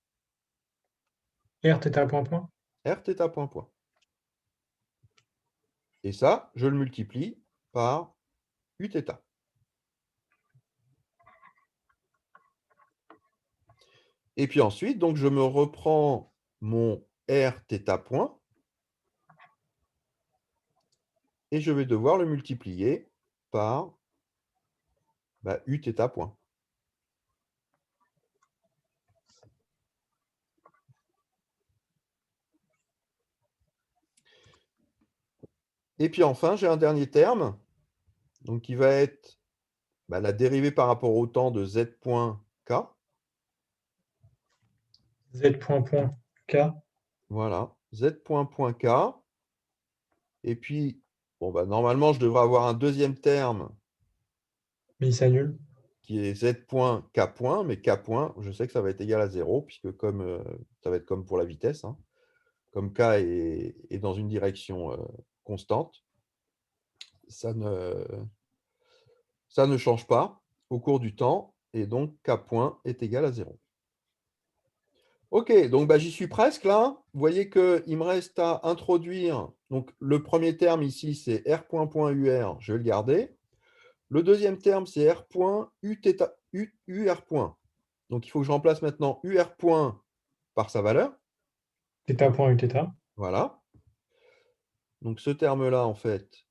Rθ point point. Rθ point point. Et ça, je le multiplie par Uθ. Et puis ensuite, donc je me reprends mon Rθ point et je vais devoir le multiplier par Uθ point. Et puis enfin, j'ai un dernier terme, donc qui va être bah, la dérivée par rapport au temps de z point k. Z point K. Voilà, z point k. Et puis, bon, bah, normalement, je devrais avoir un deuxième terme Mais il s'annule. qui est z point k point, mais k point, je sais que ça va être égal à 0, puisque comme ça va être comme pour la vitesse, hein, comme k est dans une direction constante, ça ne change pas au cours du temps, et donc k point est égal à 0. Ok, donc bah, j'y suis presque là. Vous voyez qu'il me reste à introduire. Donc le premier terme ici, c'est r point point ur, je vais le garder. Le deuxième terme, c'est r point ur point. Donc il faut que je remplace maintenant ur point par sa valeur. Theta point U theta. Voilà. Donc ce terme-là, en fait,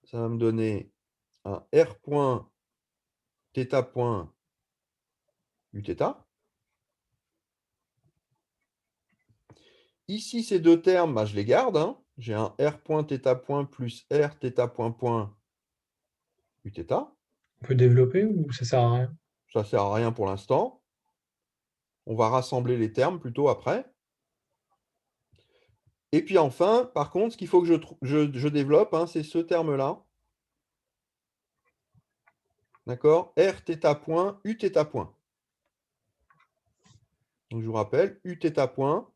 ça va me donner un r point θ point u θ. Ici, ces deux termes, bah, je les garde, hein. J'ai un r point θ point plus r θ point point u θ. On peut développer ou ça sert à rien? Ça ne sert à rien pour l'instant. On va rassembler les termes plutôt après. Et puis enfin, par contre, ce qu'il faut que je développe, hein, c'est ce terme-là. D'accord? R θ point, U θ point. Donc je vous rappelle, U θ point.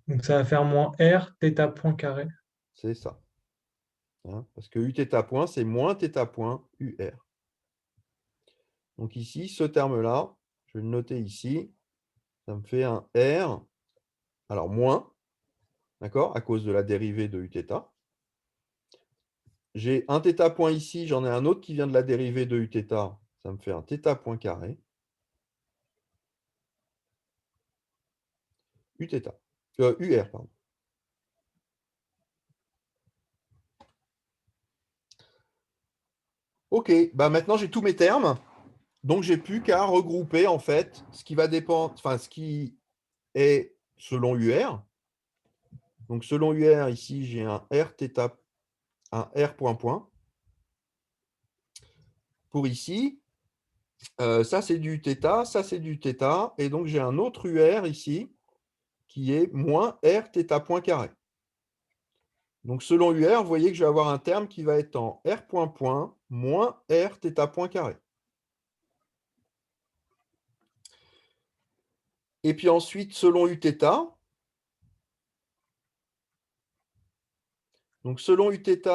Donc ça va faire moins R θ point carré. C'est ça. Hein, parce que U θ point, c'est moins θ point UR. Donc ici, ce terme-là, je vais le noter ici, ça me fait un R, alors moins, d'accord, à cause de la dérivée de Uθ. J'ai un θ point ici, j'en ai un autre qui vient de la dérivée de Uθ, ça me fait un θ point carré. Uθ. UR, pardon. Ok, bah maintenant j'ai tous mes termes. Donc j'ai plus qu'à regrouper en fait ce qui va dépendre, enfin ce qui est selon UR. Donc selon UR, ici j'ai un R θ, un R point point. Pour ici, ça c'est du θ, ça c'est du θ, et donc j'ai un autre UR ici qui est moins R θ point carré. Donc selon UR, vous voyez que je vais avoir un terme qui va être en R point point moins R θ point carré. Et puis ensuite, selon Uθ, donc selon Uθ,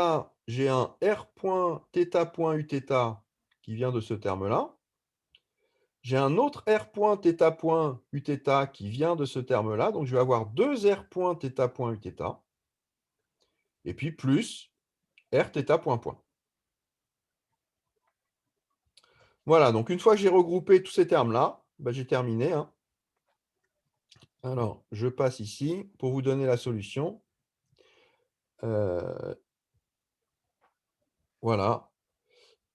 j'ai un R point θ point Uθ qui vient de ce terme-là. J'ai un autre R point θ point Uθ qui vient de ce terme-là. Donc je vais avoir deux R point θ point Uθ. Et puis plus R θ point point. Voilà, donc une fois que j'ai regroupé tous ces termes-là, ben, j'ai terminé. Hein. Alors, je passe ici pour vous donner la solution. Voilà.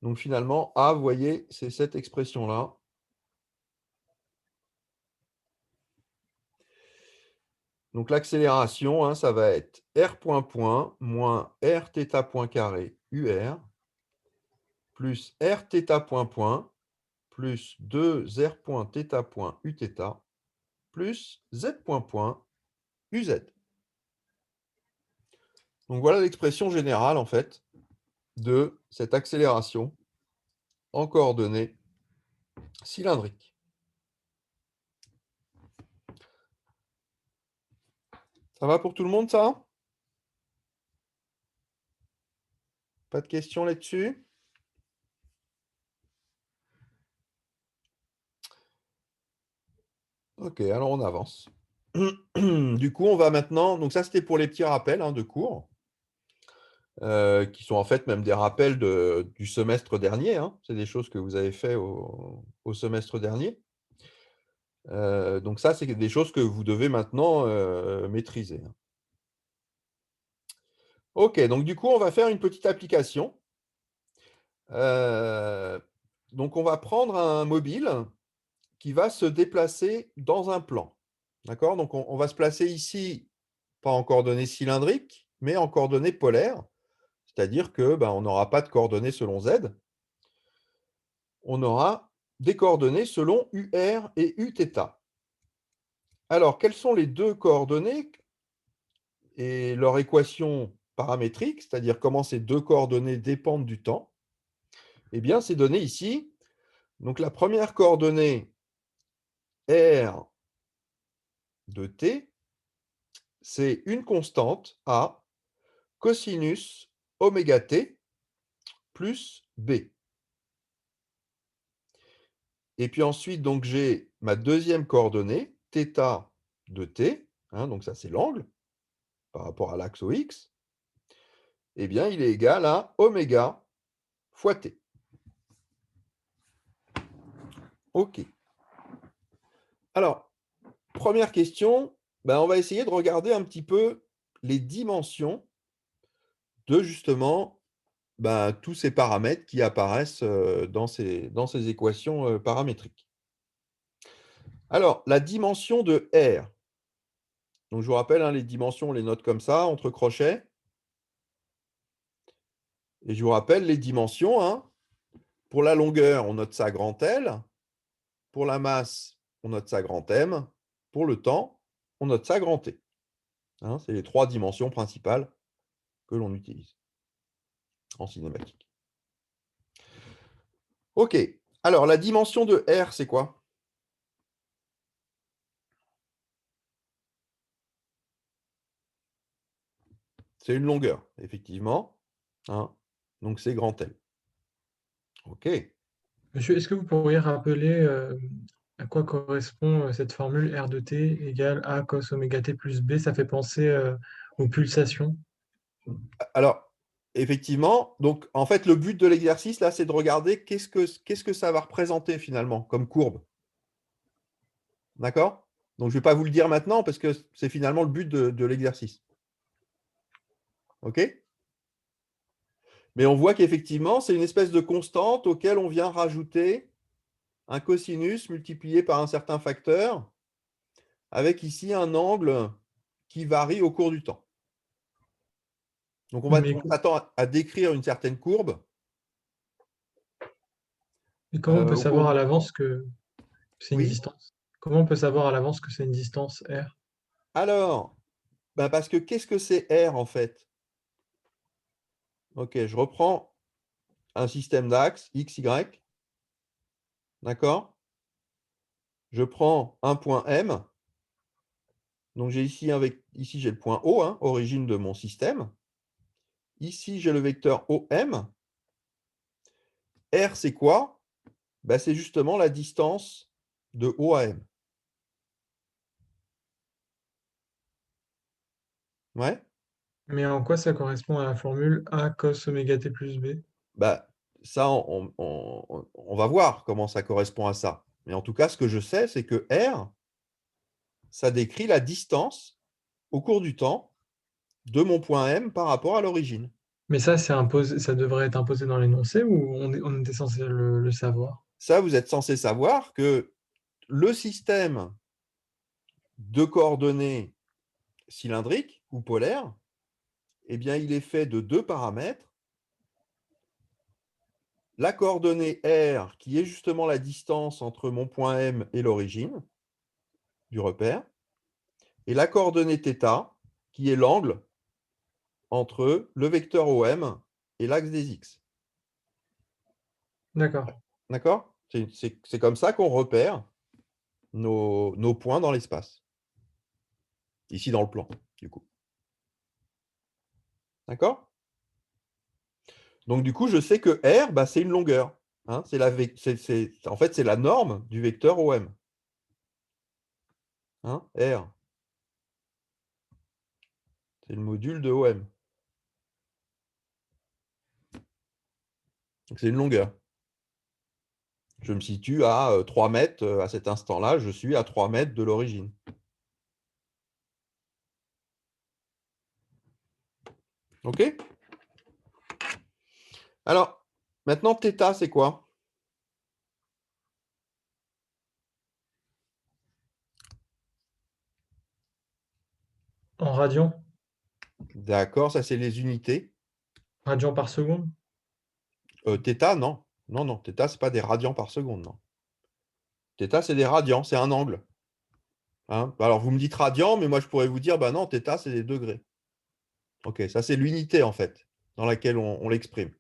Donc finalement, A, vous voyez, c'est cette expression-là. Donc l'accélération, hein, ça va être R point point moins R θ point carré UR plus R θ point point plus 2 R point θ point Uθ plus Z point point UZ. Donc voilà l'expression générale en fait de cette accélération en coordonnées cylindriques. Ça va pour tout le monde ça? Pas de questions là-dessus? Ok, alors on avance. Du coup, on va maintenant, donc ça c'était pour les petits rappels hein, de cours, qui sont en fait même des rappels du semestre dernier. Hein. C'est des choses que vous avez fait au semestre dernier. Donc ça, c'est des choses que vous devez maintenant maîtriser. Ok, donc du coup, on va faire une petite application. Donc on va prendre un mobile qui va se déplacer dans un plan. D'accord? Donc on va se placer ici, pas en coordonnées cylindriques, mais en coordonnées polaires. C'est-à-dire que on n'aura pas de coordonnées selon Z, on aura des coordonnées selon UR et Uθ. Alors, quelles sont les deux coordonnées et leur équation paramétrique, c'est-à-dire comment ces deux coordonnées dépendent du temps? Eh bien, c'est donné ici. Donc, la première coordonnée, R de t, c'est une constante A cosinus oméga t plus B. Et puis ensuite, donc j'ai ma deuxième coordonnée, θ de t, donc ça c'est l'angle par rapport à l'axe OX, eh bien il est égal à oméga fois t. OK. Alors, première question, on va essayer de regarder un petit peu les dimensions de justement tous ces paramètres qui apparaissent dans ces équations paramétriques. Alors, la dimension de R. Donc, je vous rappelle, les dimensions, on les note comme ça, entre crochets. Et je vous rappelle les dimensions. Pour la longueur, on note ça grand L. Pour la masse, on note ça grand M. Pour le temps, on note ça grand T. C'est les trois dimensions principales que l'on utilise en cinématique. OK. Alors, la dimension de R, c'est quoi? C'est une longueur, effectivement. Donc, c'est grand L. OK. Monsieur, est-ce que vous pourriez rappeler à quoi correspond cette formule R de t égale A cos oméga t plus B? Ça fait penser aux pulsations. Alors, effectivement, donc en fait, le but de l'exercice, là, c'est de regarder qu'est-ce que ça va représenter finalement comme courbe. D'accord? Donc, je ne vais pas vous le dire maintenant parce que c'est finalement le but de l'exercice. OK? Mais on voit qu'effectivement, c'est une espèce de constante auquel on vient rajouter un cosinus multiplié par un certain facteur, avec ici un angle qui varie au cours du temps. Donc, on s'attend à décrire une certaine courbe. Et comment on peut au cours savoir à du l'avance temps. que c'est une Oui. distance? Comment on peut savoir à l'avance que c'est une distance R? Alors, parce que qu'est-ce que c'est R en fait? OK, je reprends un système d'axes X, Y. D'accord? Je prends un point M. Donc j'ai ici j'ai le point O, origine de mon système. Ici, j'ai le vecteur OM. R, c'est quoi? C'est justement la distance de O à M. Ouais? Mais en quoi ça correspond à la formule A cos oméga t plus B? Ça, on va voir comment ça correspond à ça. Mais en tout cas, ce que je sais, c'est que R, ça décrit la distance au cours du temps de mon point M par rapport à l'origine. Mais ça, c'est imposé, ça devrait être imposé dans l'énoncé ou on était censé le savoir? Ça, vous êtes censé savoir que le système de coordonnées cylindriques ou polaires, eh bien, il est fait de deux paramètres. La coordonnée R, qui est justement la distance entre mon point M et l'origine du repère, et la coordonnée θ, qui est l'angle entre le vecteur OM et l'axe des X. D'accord. D'accord? C'est comme ça qu'on repère nos points dans l'espace. Ici dans le plan, du coup. D'accord? Donc, du coup, je sais que R, c'est une longueur. En fait, c'est la norme du vecteur OM. R. C'est le module de OM. Donc, c'est une longueur. Je me situe à 3 mètres à cet instant-là. Je suis à 3 mètres de l'origine. OK? Alors, maintenant, θ, c'est quoi? En radian? D'accord, ça, c'est les unités. Radians par seconde? Θ, non. Non, non, θ, ce n'est pas des radians par seconde, non. Θ, c'est des radians, c'est un angle. Hein. Alors, vous me dites radian, mais moi, je pourrais vous dire, bah non, θ, c'est des degrés. OK, ça, c'est l'unité, en fait, dans laquelle on l'exprime.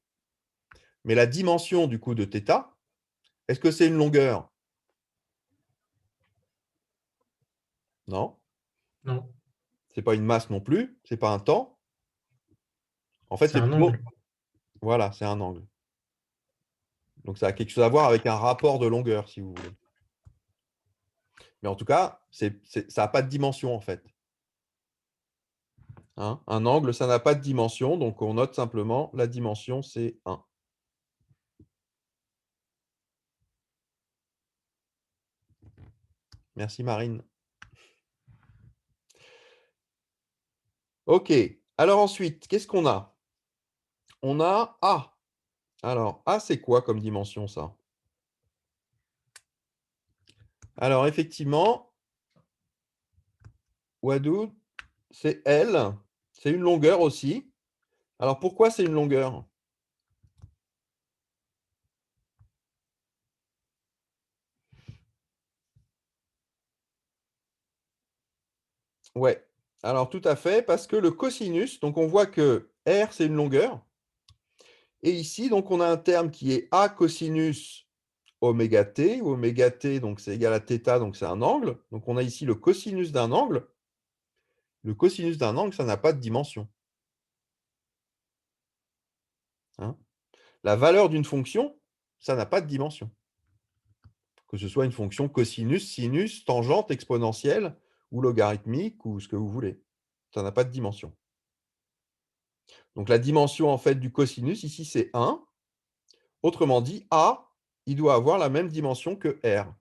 Mais la dimension, du coup, de θ, est-ce que c'est une longueur? Non. Non, Ce n'est pas une masse non plus, ce n'est pas un temps. En fait, c'est c'est un plutôt… angle. Voilà, c'est un angle. Donc, ça a quelque chose à voir avec un rapport de longueur, si vous voulez. Mais en tout cas, ça n'a pas de dimension, en fait. Hein, un angle, ça n'a pas de dimension, donc on note simplement la dimension, c'est 1. Merci Marine. OK. Alors ensuite, qu'est-ce qu'on a? On a A. Alors, A, c'est quoi comme dimension, ça? Alors, effectivement, Wadou, c'est L. C'est une longueur aussi. Alors, pourquoi c'est une longueur? Ouais. Alors, tout à fait, parce que le cosinus, donc on voit que R, c'est une longueur. Et ici, donc, on a un terme qui est A cosinus oméga t, où oméga t, donc c'est égal à θ, donc c'est un angle. Donc on a ici le cosinus d'un angle. Le cosinus d'un angle, ça n'a pas de dimension. Hein. La valeur d'une fonction, ça n'a pas de dimension. Que ce soit une fonction cosinus, sinus, tangente, exponentielle, ou logarithmique, ou ce que vous voulez. Ça n'a pas de dimension. Donc la dimension en fait du cosinus, ici, c'est 1. Autrement dit, A, il doit avoir la même dimension que R.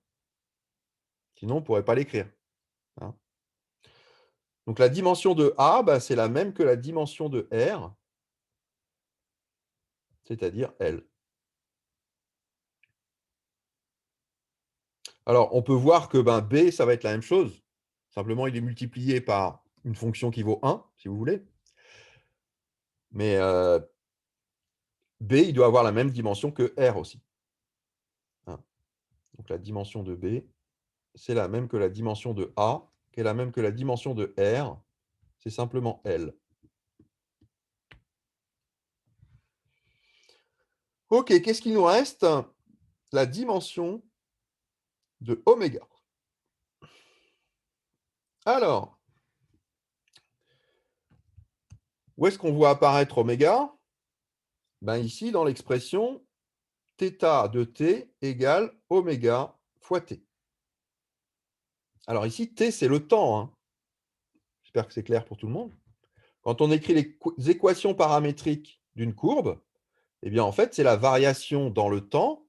Sinon, on ne pourrait pas l'écrire. Hein. Donc la dimension de A, bah, c'est la même que la dimension de R, c'est-à-dire L. Alors, on peut voir que ben, B, ça va être la même chose. Simplement, il est multiplié par une fonction qui vaut 1, si vous voulez. Mais B, il doit avoir la même dimension que R aussi. Hein. Donc la dimension de B, c'est la même que la dimension de A, qui est la même que la dimension de R. C'est simplement L. OK, qu'est-ce qu'il nous reste? La dimension de oméga. Alors, où est-ce qu'on voit apparaître oméga? Ben ici, dans l'expression θ de t égale oméga fois t. Alors ici, t, c'est le temps. Hein. J'espère que c'est clair pour tout le monde. Quand on écrit les équations paramétriques d'une courbe, eh bien, en fait, c'est la variation dans le temps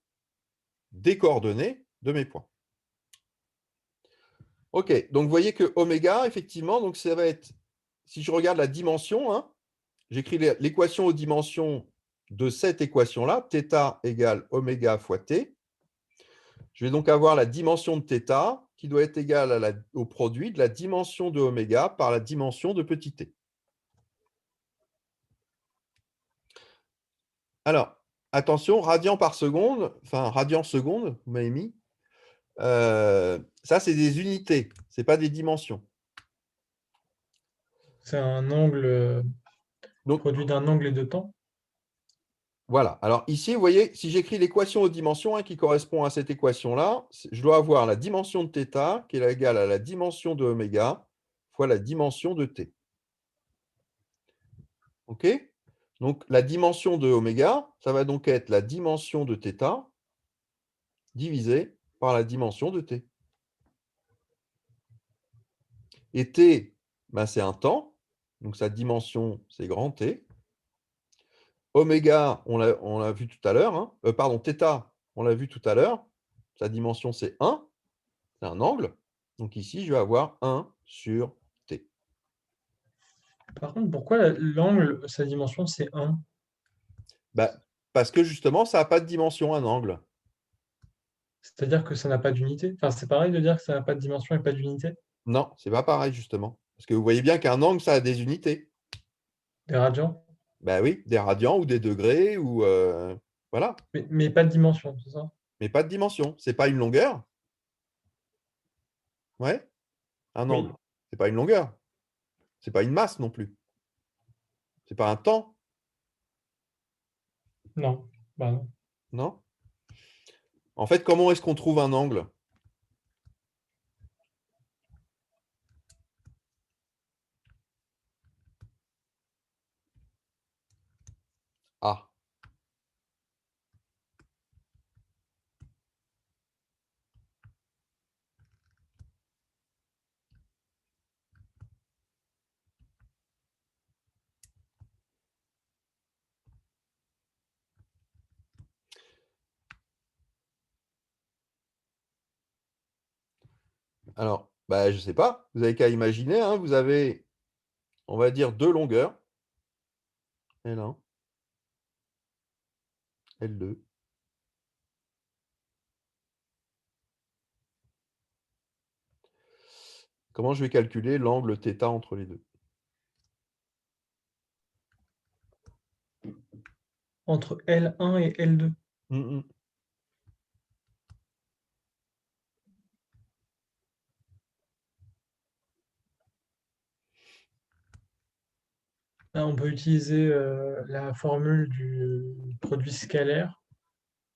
des coordonnées de mes points. OK, donc vous voyez que oméga, effectivement, donc ça va être, si je regarde la dimension, hein, j'écris l'équation aux dimensions de cette équation-là, θ égale oméga fois t. Je vais donc avoir la dimension de θ qui doit être égale au produit de la dimension de oméga par la dimension de petit t. Alors, attention, radian par seconde, enfin radian seconde, vous m'avez mis. Ça, c'est des unités, ce n'est pas des dimensions. C'est un angle Donc, produit d'un angle et de temps. voilà. Alors ici, vous voyez, si j'écris l'équation aux dimensions qui correspond à cette équation-là, je dois avoir la dimension de θ qui est égale à la dimension de oméga fois la dimension de t. OK? Donc la dimension de oméga, ça va donc être la dimension de θ divisée par la dimension de t. Et t, ben, c'est un temps, donc sa dimension, c'est grand T. Oméga, on l'a vu tout à l'heure, hein. Pardon, θ, on l'a vu tout à l'heure, sa dimension, c'est 1, c'est un angle. Donc ici, je vais avoir 1 sur t. Par contre, pourquoi l'angle, sa dimension, c'est 1? Bah, parce que justement, ça n'a pas de dimension, un angle. C'est-à-dire que ça n'a pas d'unité? Enfin, c'est pareil de dire que ça n'a pas de dimension et pas d'unité? Non, c'est pas pareil, justement. Parce que vous voyez bien qu'un angle, ça a des unités. Des radians? Ben oui, des radians ou des degrés, ou voilà. Mais pas de dimension, c'est ça? Mais pas de dimension. Ce n'est pas une longueur. Ouais, un Oui. angle. Ce n'est pas une longueur. Ce n'est pas une masse non plus. Ce n'est pas un temps, Non. Bah non. non? En fait, comment est-ce qu'on trouve un angle? Ah. Alors, bah, je ne sais pas. Vous avez qu'à imaginer, hein, vous avez, on va dire, deux longueurs. L1, L2. Comment je vais calculer l'angle θ entre les deux? Entre L1 et L2. Mhm. Là, on peut utiliser la formule du produit scalaire.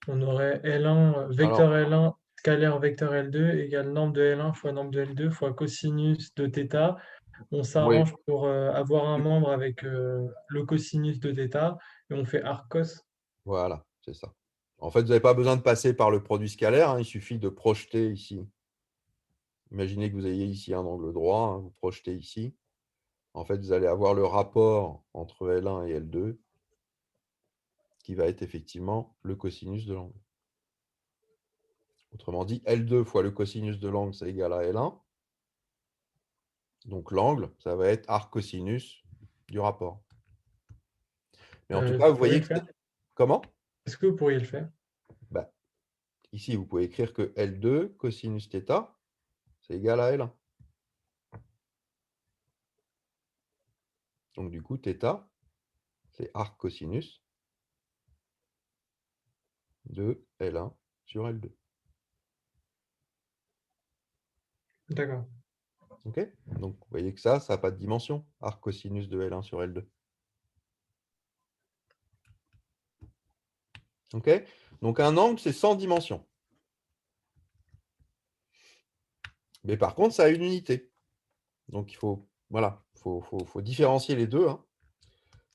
On aurait L1, vecteur Alors, L1 scalaire vecteur L2 égale nombre de L1 fois nombre de L2 fois cosinus de θ. On oui, s'arrange pour avoir un membre avec le cosinus de θ et on fait arc cos. voilà, c'est ça. En fait, vous n'avez pas besoin de passer par le produit scalaire, hein, il suffit de projeter ici. Imaginez que vous ayez ici un angle droit, hein, vous projetez ici. En fait, vous allez avoir le rapport entre L1 et L2 qui va être effectivement le cosinus de l'angle. Autrement dit, L2 fois le cosinus de l'angle, c'est égal à L1. Donc l'angle, ça va être arc cosinus du rapport. Mais en tout cas, Vous vous pourriez voyez le que faire? comment? Est-ce que vous pourriez le faire? Bah, ici, vous pouvez écrire que L2 cosinus θ, c'est égal à L1. Donc du coup, θ, c'est arc cosinus de L1 sur L2. D'accord. OK? Donc vous voyez que ça n'a pas de dimension, arc cosinus de L1 sur L2. OK? Donc un angle, c'est sans dimension. Mais par contre, ça a une unité. Donc il faut, voilà, faut différencier les deux, hein.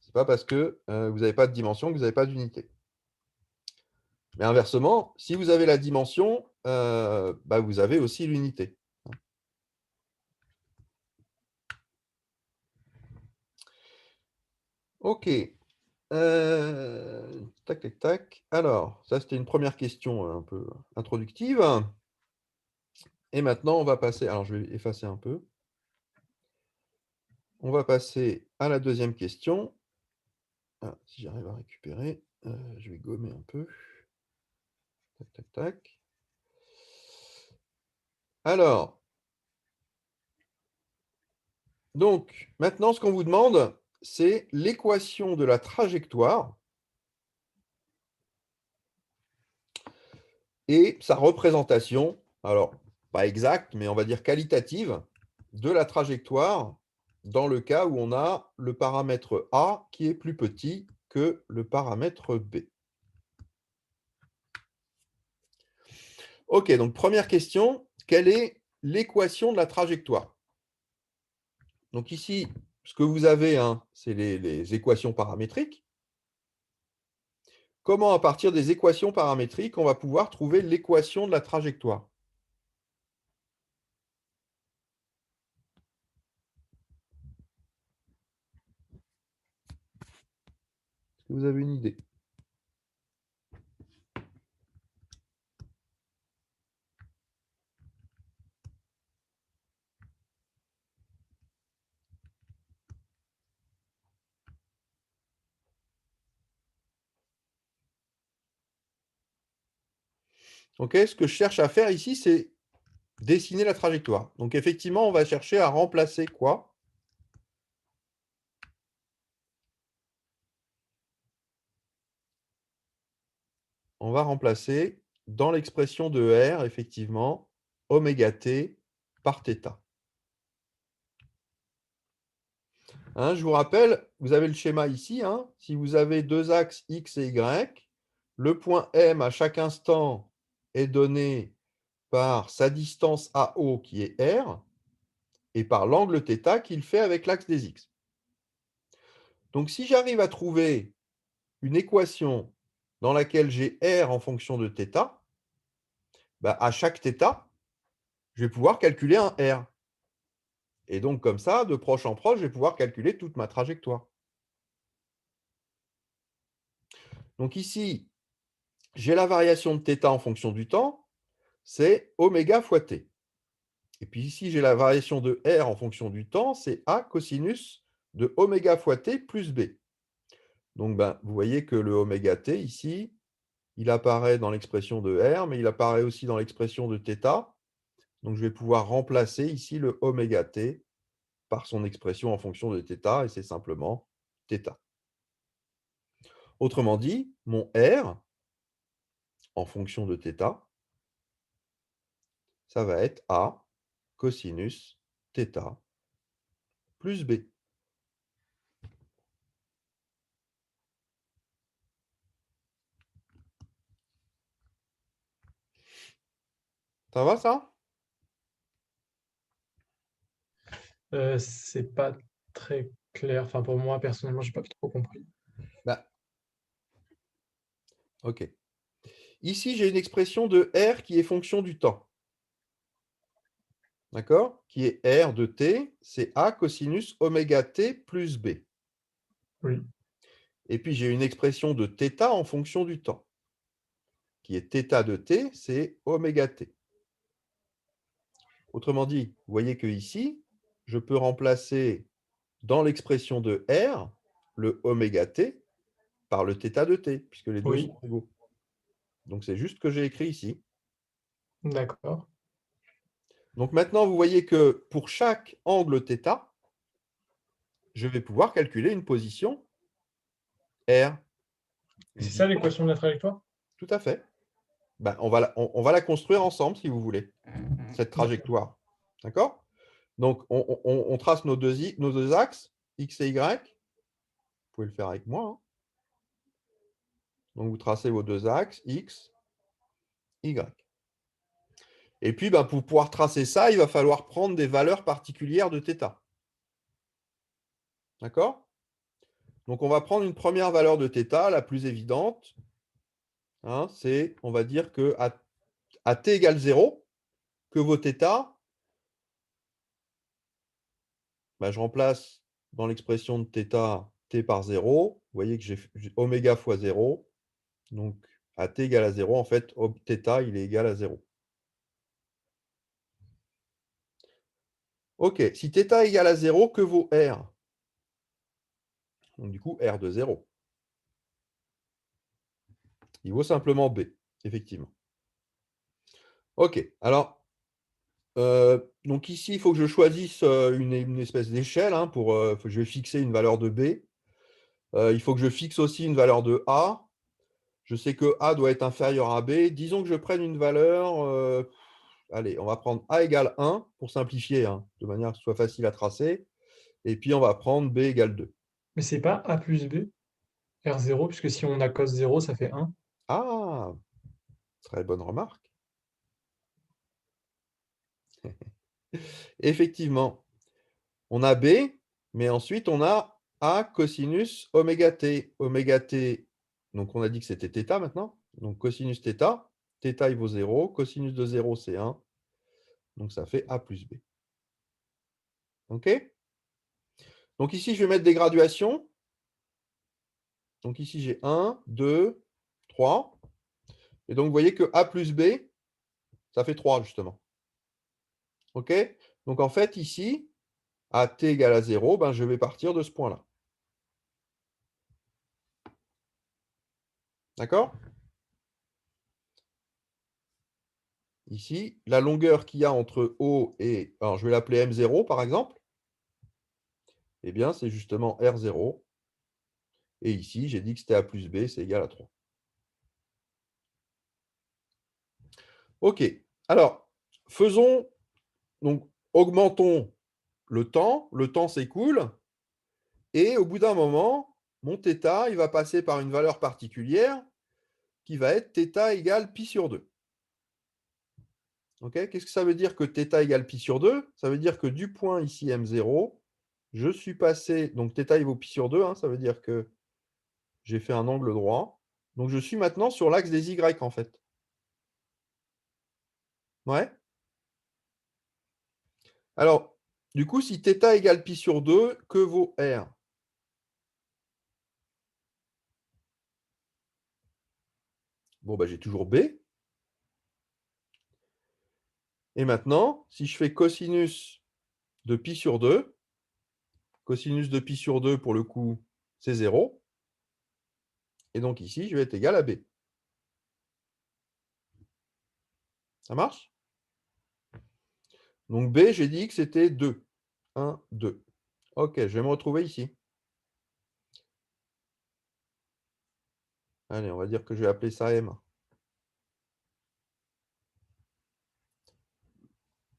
Ce n'est pas parce que vous n'avez pas de dimension que vous n'avez pas d'unité. Mais inversement, si vous avez la dimension, bah, vous avez aussi l'unité. OK. Tac, tac, tac. Alors, ça, c'était une première question un peu introductive. Et maintenant, on va passer. Alors, je vais effacer un peu. On va passer à la deuxième question. Ah, si j'arrive à récupérer, je vais gommer un peu. Tac, tac, tac. Alors, donc, maintenant, ce qu'on vous demande, c'est l'équation de la trajectoire et sa représentation, alors pas exacte, mais on va dire qualitative, de la trajectoire dans le cas où on a le paramètre A qui est plus petit que le paramètre B. OK, donc première question, quelle est l'équation de la trajectoire? Donc ici, ce que vous avez, hein, c'est les équations paramétriques. Comment, à partir des équations paramétriques, on va pouvoir trouver l'équation de la trajectoire? Est-ce que vous avez une idée? OK, ce que je cherche à faire ici, c'est dessiner la trajectoire. Donc effectivement, on va chercher à remplacer quoi? on va remplacer dans l'expression de R, effectivement, oméga t par θ. Hein, je vous rappelle, vous avez le schéma ici. Hein, si vous avez deux axes X et Y, le point M à chaque instant est donné par sa distance AO qui est R et par l'angle θ qu'il fait avec l'axe des X. Donc si j'arrive à trouver une équation dans laquelle j'ai R en fonction de θ, bah, à chaque θ, je vais pouvoir calculer un R. Et donc comme ça, de proche en proche, je vais pouvoir calculer toute ma trajectoire. Donc ici, j'ai la variation de θ en fonction du temps, c'est oméga fois t. Et puis ici, j'ai la variation de R en fonction du temps, c'est A cosinus de oméga fois t plus B. Donc ben, vous voyez que le oméga t ici, il apparaît dans l'expression de R, mais il apparaît aussi dans l'expression de θ. Donc je vais pouvoir remplacer ici le oméga t par son expression en fonction de θ, et c'est simplement θ. Autrement dit, mon R, en fonction de θ, ça va être A cosinus θ plus B. Ça va, ça? C'est pas très clair. Enfin, pour moi, personnellement, j'ai pas trop compris. Bah, OK. Ici, j'ai une expression de R qui est fonction du temps. D'accord? Qui est R de t, c'est A cosinus oméga t plus B. Oui. Et puis, j'ai une expression de θ en fonction du temps, qui est θ de t, c'est oméga t. Autrement dit, vous voyez que ici, je peux remplacer dans l'expression de R le oméga t par le θ de t, puisque les deux Oui. sont égaux. Donc, c'est juste ce que j'ai écrit ici. D'accord. Donc, maintenant, vous voyez que pour chaque angle θ, je vais pouvoir calculer une position R. C'est ça l'équation de la trajectoire? Tout à fait. Ben, on va la construire ensemble, si vous voulez, cette trajectoire. D'accord? Donc, on trace nos deux axes, X et Y. Vous pouvez le faire avec moi. Hein. Donc, vous tracez vos deux axes, X, Y. Et puis, ben, pour pouvoir tracer ça, il va falloir prendre des valeurs particulières de θ. D'accord? Donc, on va prendre une première valeur de θ, la plus évidente. Hein, c'est, on va dire que à t égale 0, que vos θ, ben, je remplace dans l'expression de θ, t par 0. Vous voyez que j'ai oméga fois 0. Donc, à t égale à 0, en fait, θ, il est égal à 0. OK, si θ égale à 0, que vaut R? Donc, du coup, R de 0. Il vaut simplement B, effectivement. OK, alors, donc ici, il faut que je choisisse une espèce d'échelle. Hein, je vais fixer une valeur de B. Il faut que je fixe aussi une valeur de A. Je sais que A doit être inférieur à B. Disons que je prenne une valeur, allez, on va prendre A égale 1 pour simplifier, hein, de manière que ce soit facile à tracer. Et puis, on va prendre B égale 2. Mais c'est pas A plus B, R0, puisque si on a cos 0, ça fait 1. Ah, très bonne remarque. Effectivement, on a B, mais ensuite on a A cosinus oméga t. Oméga t, donc on a dit que c'était θ maintenant. Donc cosinus θ, θ il vaut 0, cosinus de 0 c'est 1. Donc ça fait A plus B. OK? Donc ici, je vais mettre des graduations. Donc ici, j'ai 1, 2, 3. Et donc vous voyez que A plus B, ça fait 3 justement. OK? Donc en fait, ici, à t égale à 0, ben, je vais partir de ce point-là. D'accord? Ici, la longueur qu'il y a entre O et, alors je vais l'appeler M0 par exemple, eh bien c'est justement R0. Et ici, j'ai dit que c'était A plus B, c'est égal à 3. OK. Alors, donc, augmentons le temps s'écoule, et au bout d'un moment, mon θ, il va passer par une valeur particulière qui va être θ égale pi sur 2. OK? Qu'est-ce que ça veut dire que θ égale pi sur 2? Ça veut dire que du point ici M0, je suis passé, donc θ il vaut pi sur 2, hein, ça veut dire que j'ai fait un angle droit. Donc je suis maintenant sur l'axe des Y en fait. Ouais? Alors, du coup, si θ égale pi sur 2, que vaut R? Bon, bah, j'ai toujours B. Et maintenant, si je fais cosinus de pi sur 2, cosinus de pi sur 2, pour le coup, c'est 0. Et donc ici, je vais être égal à B. Ça marche? Donc B, j'ai dit que c'était 2. 1, 2. OK, je vais me retrouver ici. Allez, on va dire que je vais appeler ça M.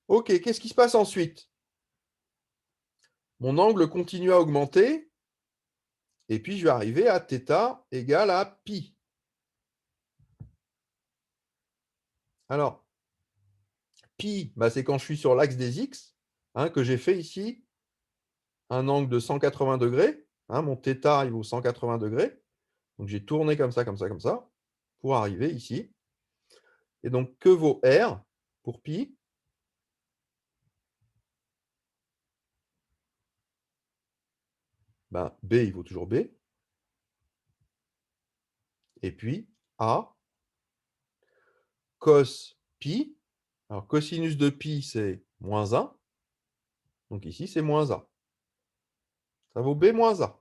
OK, qu'est-ce qui se passe ensuite? Mon angle continue à augmenter, et puis je vais arriver à θ égale à pi. Alors, pi, bah, c'est quand je suis sur l'axe des X, hein, que j'ai fait ici un angle de 180 degrés. Hein, mon θ, il vaut 180 degrés. Donc j'ai tourné comme ça, comme ça, comme ça, pour arriver ici. Et donc, que vaut R pour pi? Ben, B, il vaut toujours B. Et puis, A, cos pi. Alors, cosinus de pi, c'est moins 1. Donc ici, c'est moins A. Ça vaut B moins A.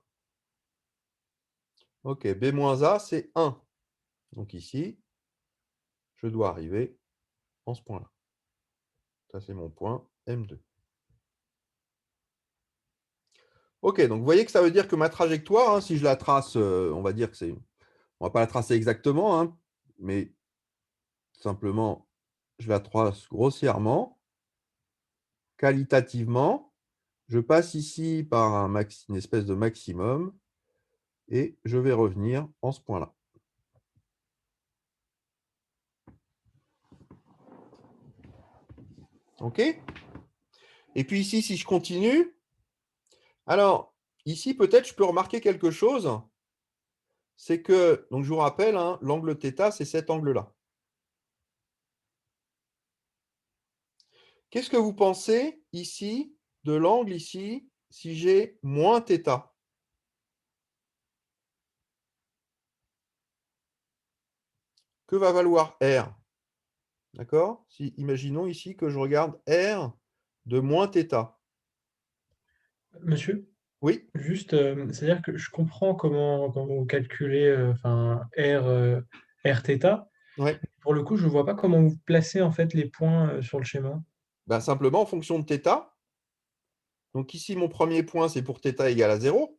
OK, B moins A, c'est 1. Donc ici, je dois arriver en ce point-là. Ça, c'est mon point M2. OK, donc vous voyez que ça veut dire que ma trajectoire, hein, si je la trace, on va dire que c'est... On ne va pas la tracer exactement, hein, mais simplement, je la trace grossièrement, qualitativement. Je passe ici par une espèce de maximum, et je vais revenir en ce point-là. OK? Et puis ici, si je continue, alors ici, peut-être, je peux remarquer quelque chose. C'est que, donc je vous rappelle, hein, l'angle θ, c'est cet angle-là. Qu'est-ce que vous pensez ici de l'angle ici, si j'ai moins θ? Que va valoir R? D'accord? Si, imaginons ici que je regarde R de moins θ. Monsieur, Oui? juste, c'est-à-dire que je comprends comment vous calculez enfin, Rθ. Ouais. Pour le coup, je ne vois pas comment vous placez en fait les points sur le schéma. Ben, simplement en fonction de θ. Donc ici, mon premier point, c'est pour θ égale à 0.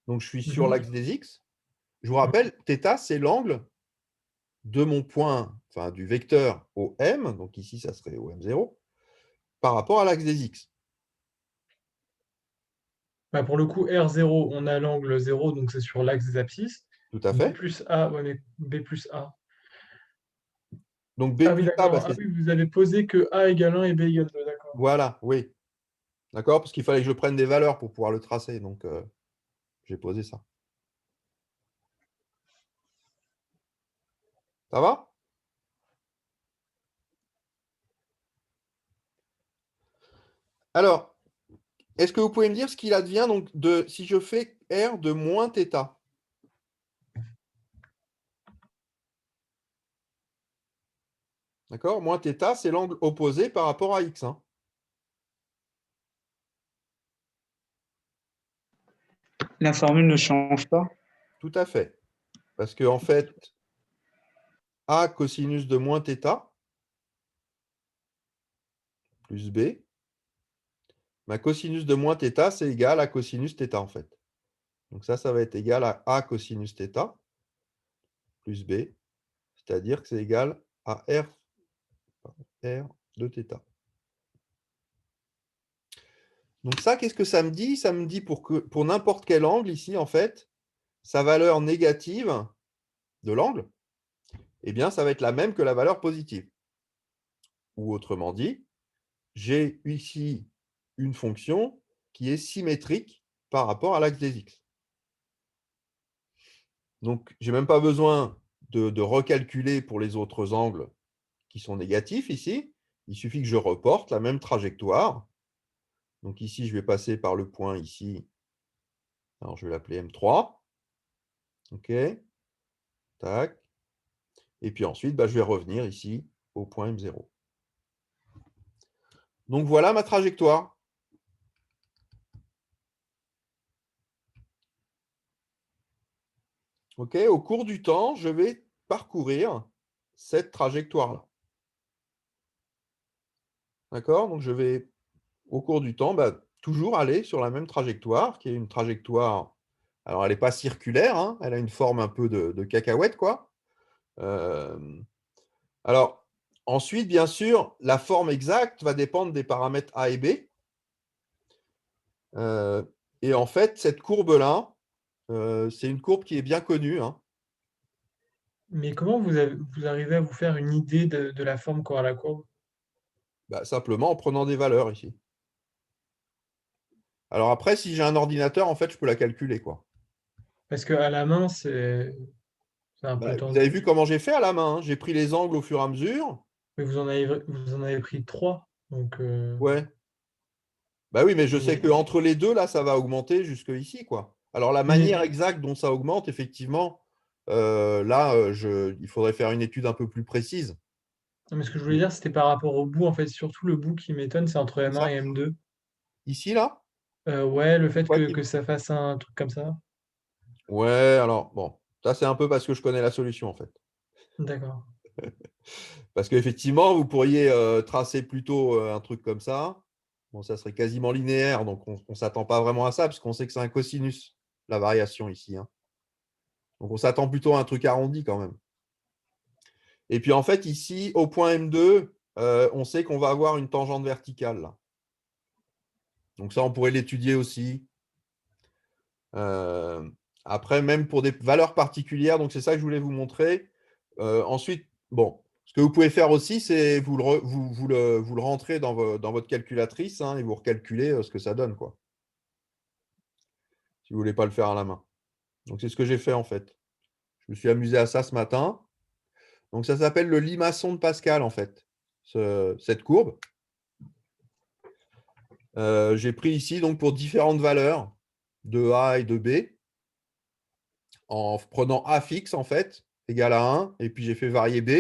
Donc je suis sur Mhm. l'axe des X. Je vous rappelle, θ, c'est l'angle de mon point, enfin du vecteur au M, donc ici, ça serait au M0, par rapport à l'axe des X. Bah, pour le coup, R0, on a l'angle 0, donc c'est sur l'axe des abscisses. Tout à B fait. plus A, ouais, mais B plus A. Donc B Ah oui, plus A, bah, d'accord. Ah c'est... oui, vous avez posé que A égale 1 et B égale 2, d'accord. Voilà, oui. D'accord? Parce qu'il fallait que je prenne des valeurs pour pouvoir le tracer, donc j'ai posé ça. Ça va? Alors, est-ce que vous pouvez me dire ce qu'il advient donc si je fais R de moins θ? D'accord? Moins θ, c'est l'angle opposé par rapport à X. Hein. La formule ne change pas. Tout à fait. Parce que, en fait, A cosinus de moins θ plus B, ma cosinus de moins θ, c'est égal à cosinus θ, en fait. Donc ça va être égal à A cosinus θ plus B, c'est-à-dire que c'est égal à R R de θ. Donc ça, qu'est-ce que ça me dit? Ça me dit pour n'importe quel angle ici, en fait, sa valeur négative de l'angle, eh bien, ça va être la même que la valeur positive. Ou autrement dit, j'ai ici une fonction qui est symétrique par rapport à l'axe des x. Donc, je n'ai même pas besoin de recalculer pour les autres angles qui sont négatifs ici. Il suffit que je reporte la même trajectoire. Donc ici, je vais passer par le point ici. Alors, je vais l'appeler M3. OK. Tac. Et puis ensuite, je vais revenir ici au point M0. Donc, voilà ma trajectoire. OK. Au cours du temps, je vais parcourir cette trajectoire-là. D'accord? Donc, je vais, au cours du temps, toujours aller sur la même trajectoire, qui est une trajectoire. Alors, elle n'est pas circulaire, hein, elle a une forme un peu de cacahuète, quoi. Alors, ensuite, bien sûr, la forme exacte va dépendre des paramètres A et B. Et en fait, cette courbe-là, c'est une courbe qui est bien connue, hein. Mais comment vous arrivez à vous faire une idée de la forme qu'aura la courbe? Simplement en prenant des valeurs ici. Alors après, si j'ai un ordinateur, en fait, je peux la calculer, quoi. Parce qu'à la main, c'est un peu Vous avez tendu. vu comment j'ai fait à la main, hein. J'ai pris les angles au fur et à mesure. Mais vous en avez pris 3. Donc, Ouais. Oui, mais je sais mais, qu'entre les deux, là, ça va augmenter jusque ici, quoi. Alors, la manière mais, exacte dont ça augmente, effectivement, il faudrait faire une étude un peu plus précise. non, mais ce que je voulais dire, c'était par rapport au bout. En fait, surtout le bout qui m'étonne, c'est entre C'est M1 ça? et M2. Ici, là? Ouais, le fait Quoi que ça fasse un truc comme ça. Ouais, alors, bon, ça, c'est un peu parce que je connais la solution, en fait. D'accord. Parce qu'effectivement, vous pourriez tracer plutôt un truc comme ça. Bon, ça serait quasiment linéaire, donc on ne s'attend pas vraiment à ça, parce qu'on sait que c'est un cosinus, la variation ici, hein. Donc, on s'attend plutôt à un truc arrondi quand même. Et puis, en fait, ici, au point M2, on sait qu'on va avoir une tangente verticale, là. Donc, ça, on pourrait l'étudier aussi. Après, même pour des valeurs particulières, donc c'est ça que je voulais vous montrer. Ensuite, bon, ce que vous pouvez faire aussi, c'est vous le rentrez dans votre calculatrice, hein, et vous recalculez ce que ça donne, quoi. Si vous ne voulez pas le faire à la main. Donc, c'est ce que j'ai fait, en fait. Je me suis amusé à ça ce matin. Donc, ça s'appelle le limaçon de Pascal, en fait, cette courbe. J'ai pris ici, donc, pour différentes valeurs de A et de B, en prenant A fixe, en fait, égal à 1, et puis j'ai fait varier B.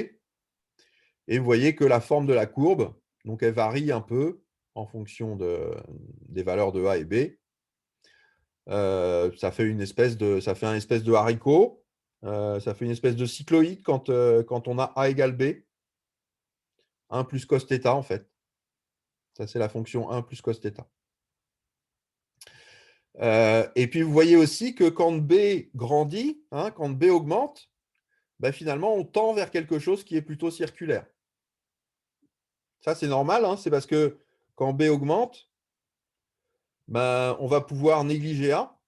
Et vous voyez que la forme de la courbe, donc elle varie un peu en fonction des valeurs de A et B. Ça fait un espèce de haricot. Ça fait une espèce de cycloïde quand on a A égale B. 1 plus cos θ, en fait. Ça, c'est la fonction 1 plus cos θ. Et puis, vous voyez aussi que quand B grandit, hein, quand B augmente, finalement, on tend vers quelque chose qui est plutôt circulaire. Ça, c'est normal, hein, c'est parce que quand B augmente, on va pouvoir négliger A.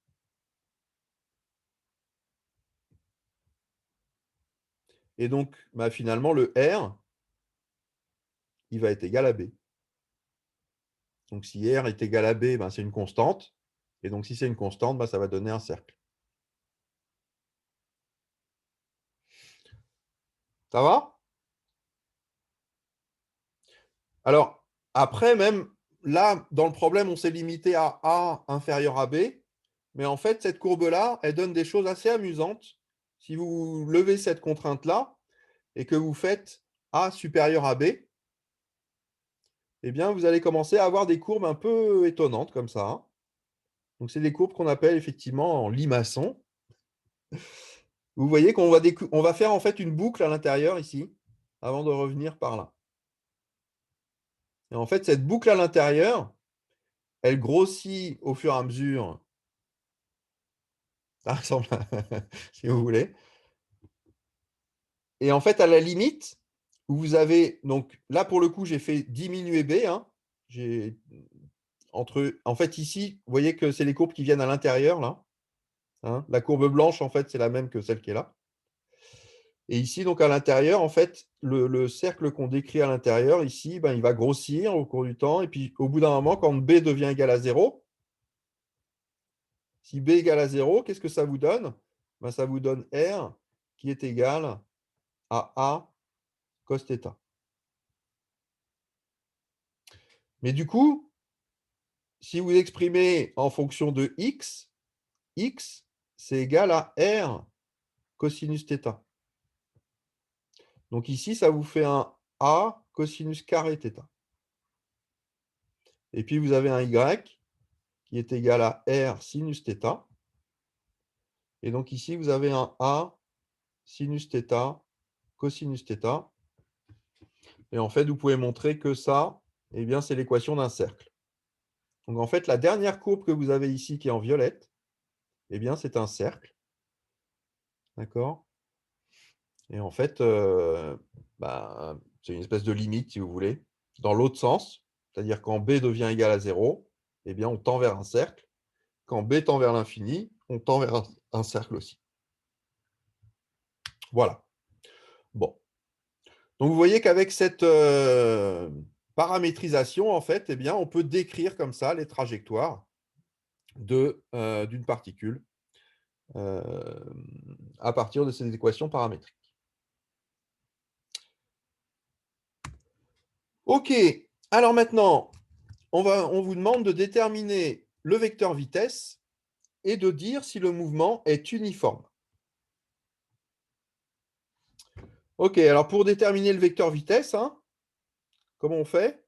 Et donc, finalement, le R, il va être égal à B. Donc, si R est égal à B, c'est une constante. Et donc, si c'est une constante, ça va donner un cercle. Ça va? Alors, après, même là, dans le problème, on s'est limité à A inférieur à B. Mais en fait, cette courbe-là, elle donne des choses assez amusantes. Si vous levez cette contrainte-là et que vous faites A supérieur à B, eh bien, vous allez commencer à avoir des courbes un peu étonnantes comme ça, hein. Donc, c'est des courbes qu'on appelle effectivement en limaçon. Vous voyez qu'on va faire en fait une boucle à l'intérieur ici, avant de revenir par là. Et en fait, cette boucle à l'intérieur, elle grossit au fur et à mesure. Ça ressemble si vous voulez. Et en fait, à la limite, où vous avez, donc là pour le coup, j'ai fait diminuer B. Hein. En fait, ici, vous voyez que c'est les courbes qui viennent à l'intérieur, là. Hein. La courbe blanche, en fait, c'est la même que celle qui est là. Et ici, donc à l'intérieur, en fait, le cercle qu'on décrit à l'intérieur, ici, ben, il va grossir au cours du temps. Et puis, au bout d'un moment, quand B devient égal à 0, si B égale à 0, qu'est-ce que ça vous donne? Ben, ça vous donne R qui est égal à A cos θ. Mais du coup, si vous exprimez en fonction de x, x, c'est égal à R cosinus θ. Donc ici, ça vous fait un A cosinus carré θ. Et puis, vous avez un y qui est égal à R sinus θ. Et donc ici, vous avez un A sinus θ cosinus θ. Et en fait, vous pouvez montrer que ça, eh bien, c'est l'équation d'un cercle. Donc en fait, la dernière courbe que vous avez ici, qui est en violette, eh bien, c'est un cercle. D'accord? Et en fait, bah, c'est une espèce de limite, si vous voulez, dans l'autre sens. C'est-à-dire quand B devient égal à 0, eh bien, on tend vers un cercle. Quand B tend vers l'infini, on tend vers un cercle aussi. Voilà. Bon. Donc, vous voyez qu'avec cette paramétrisation, en fait, eh bien, on peut décrire comme ça les trajectoires d'une particule à partir de ces équations paramétriques. OK. Alors maintenant, on vous demande de déterminer le vecteur vitesse et de dire si le mouvement est uniforme. OK, alors pour déterminer le vecteur vitesse, hein, comment on fait?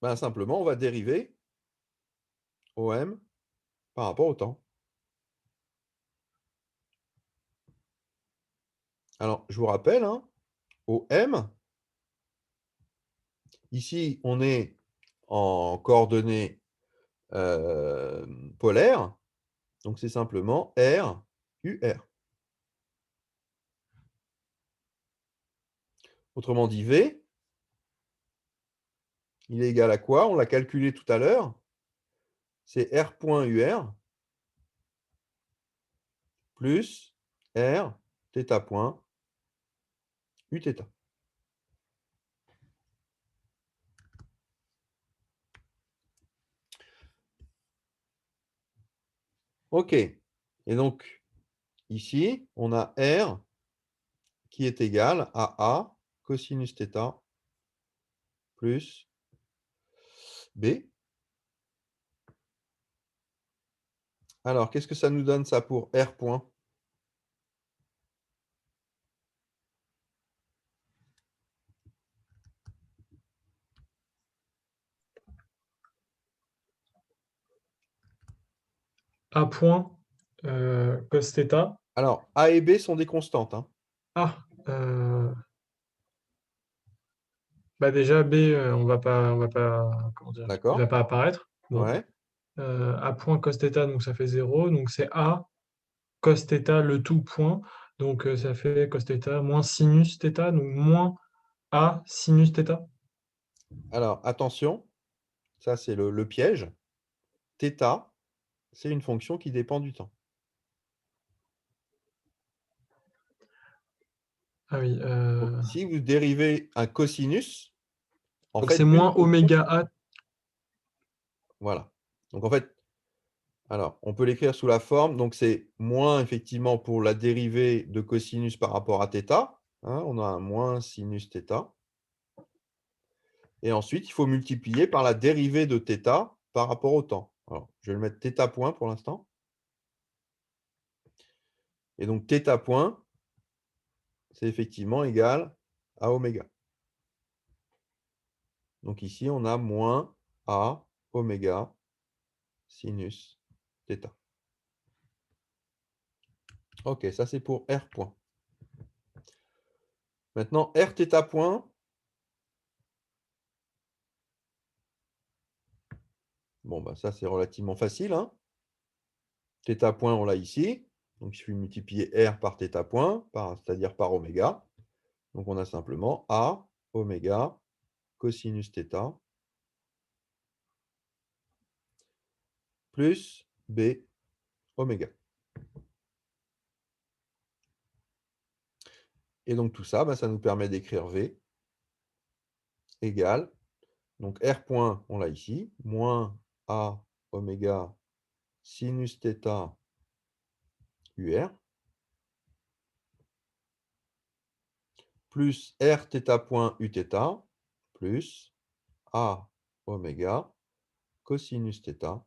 Ben, simplement, on va dériver OM par rapport au temps. Alors, je vous rappelle, hein, OM, ici, on est en coordonnées polaires, donc c'est simplement R, UR. Autrement dit, V, il est égal à quoi? On l'a calculé tout à l'heure. C'est R point UR plus R θ point Uθ. OK. Et donc, ici, on a R qui est égal à A cosinus θ plus B. Alors, qu'est-ce que ça nous donne, ça, pour R point? A point cos θ. Alors, A et B sont des constantes. Hein. Ah, bah déjà B, on va pas, comment dire, il va D'accord? pas apparaître. Bon. Ouais. A point cos θ, donc ça fait 0. Donc c'est A cos θ le tout point. Donc ça fait cos θ moins sinus θ, donc moins A sinus θ. Alors, attention, ça, c'est le piège. Θ, c'est une fonction qui dépend du temps. Ah oui. Donc, si vous dérivez un cosinus, en Donc c'est fait, une moins fonction... oméga A. Voilà. Donc, en fait, alors, on peut l'écrire sous la forme. Donc, c'est moins, effectivement, pour la dérivée de cosinus par rapport à θ. Hein, on a un moins sinus θ. Et ensuite, il faut multiplier par la dérivée de θ par rapport au temps. Alors, je vais le mettre θ point pour l'instant. Et donc, θ point, c'est effectivement égal à oméga. Donc ici, on a moins A oméga sinus θ. OK, ça c'est pour R point. Maintenant, Rθ point. Bon, bah ça c'est relativement facile. Hein. Θ point, on l'a ici. Donc, il suffit de multiplier R par θ point, c'est-à-dire par oméga. Donc, on a simplement A oméga cosinus θ plus B oméga. Et donc, tout ça, ça nous permet d'écrire V égale, donc R point, on l'a ici, moins A oméga sinus θ UR, plus R θ point Uθ, plus A oméga cosinus θ,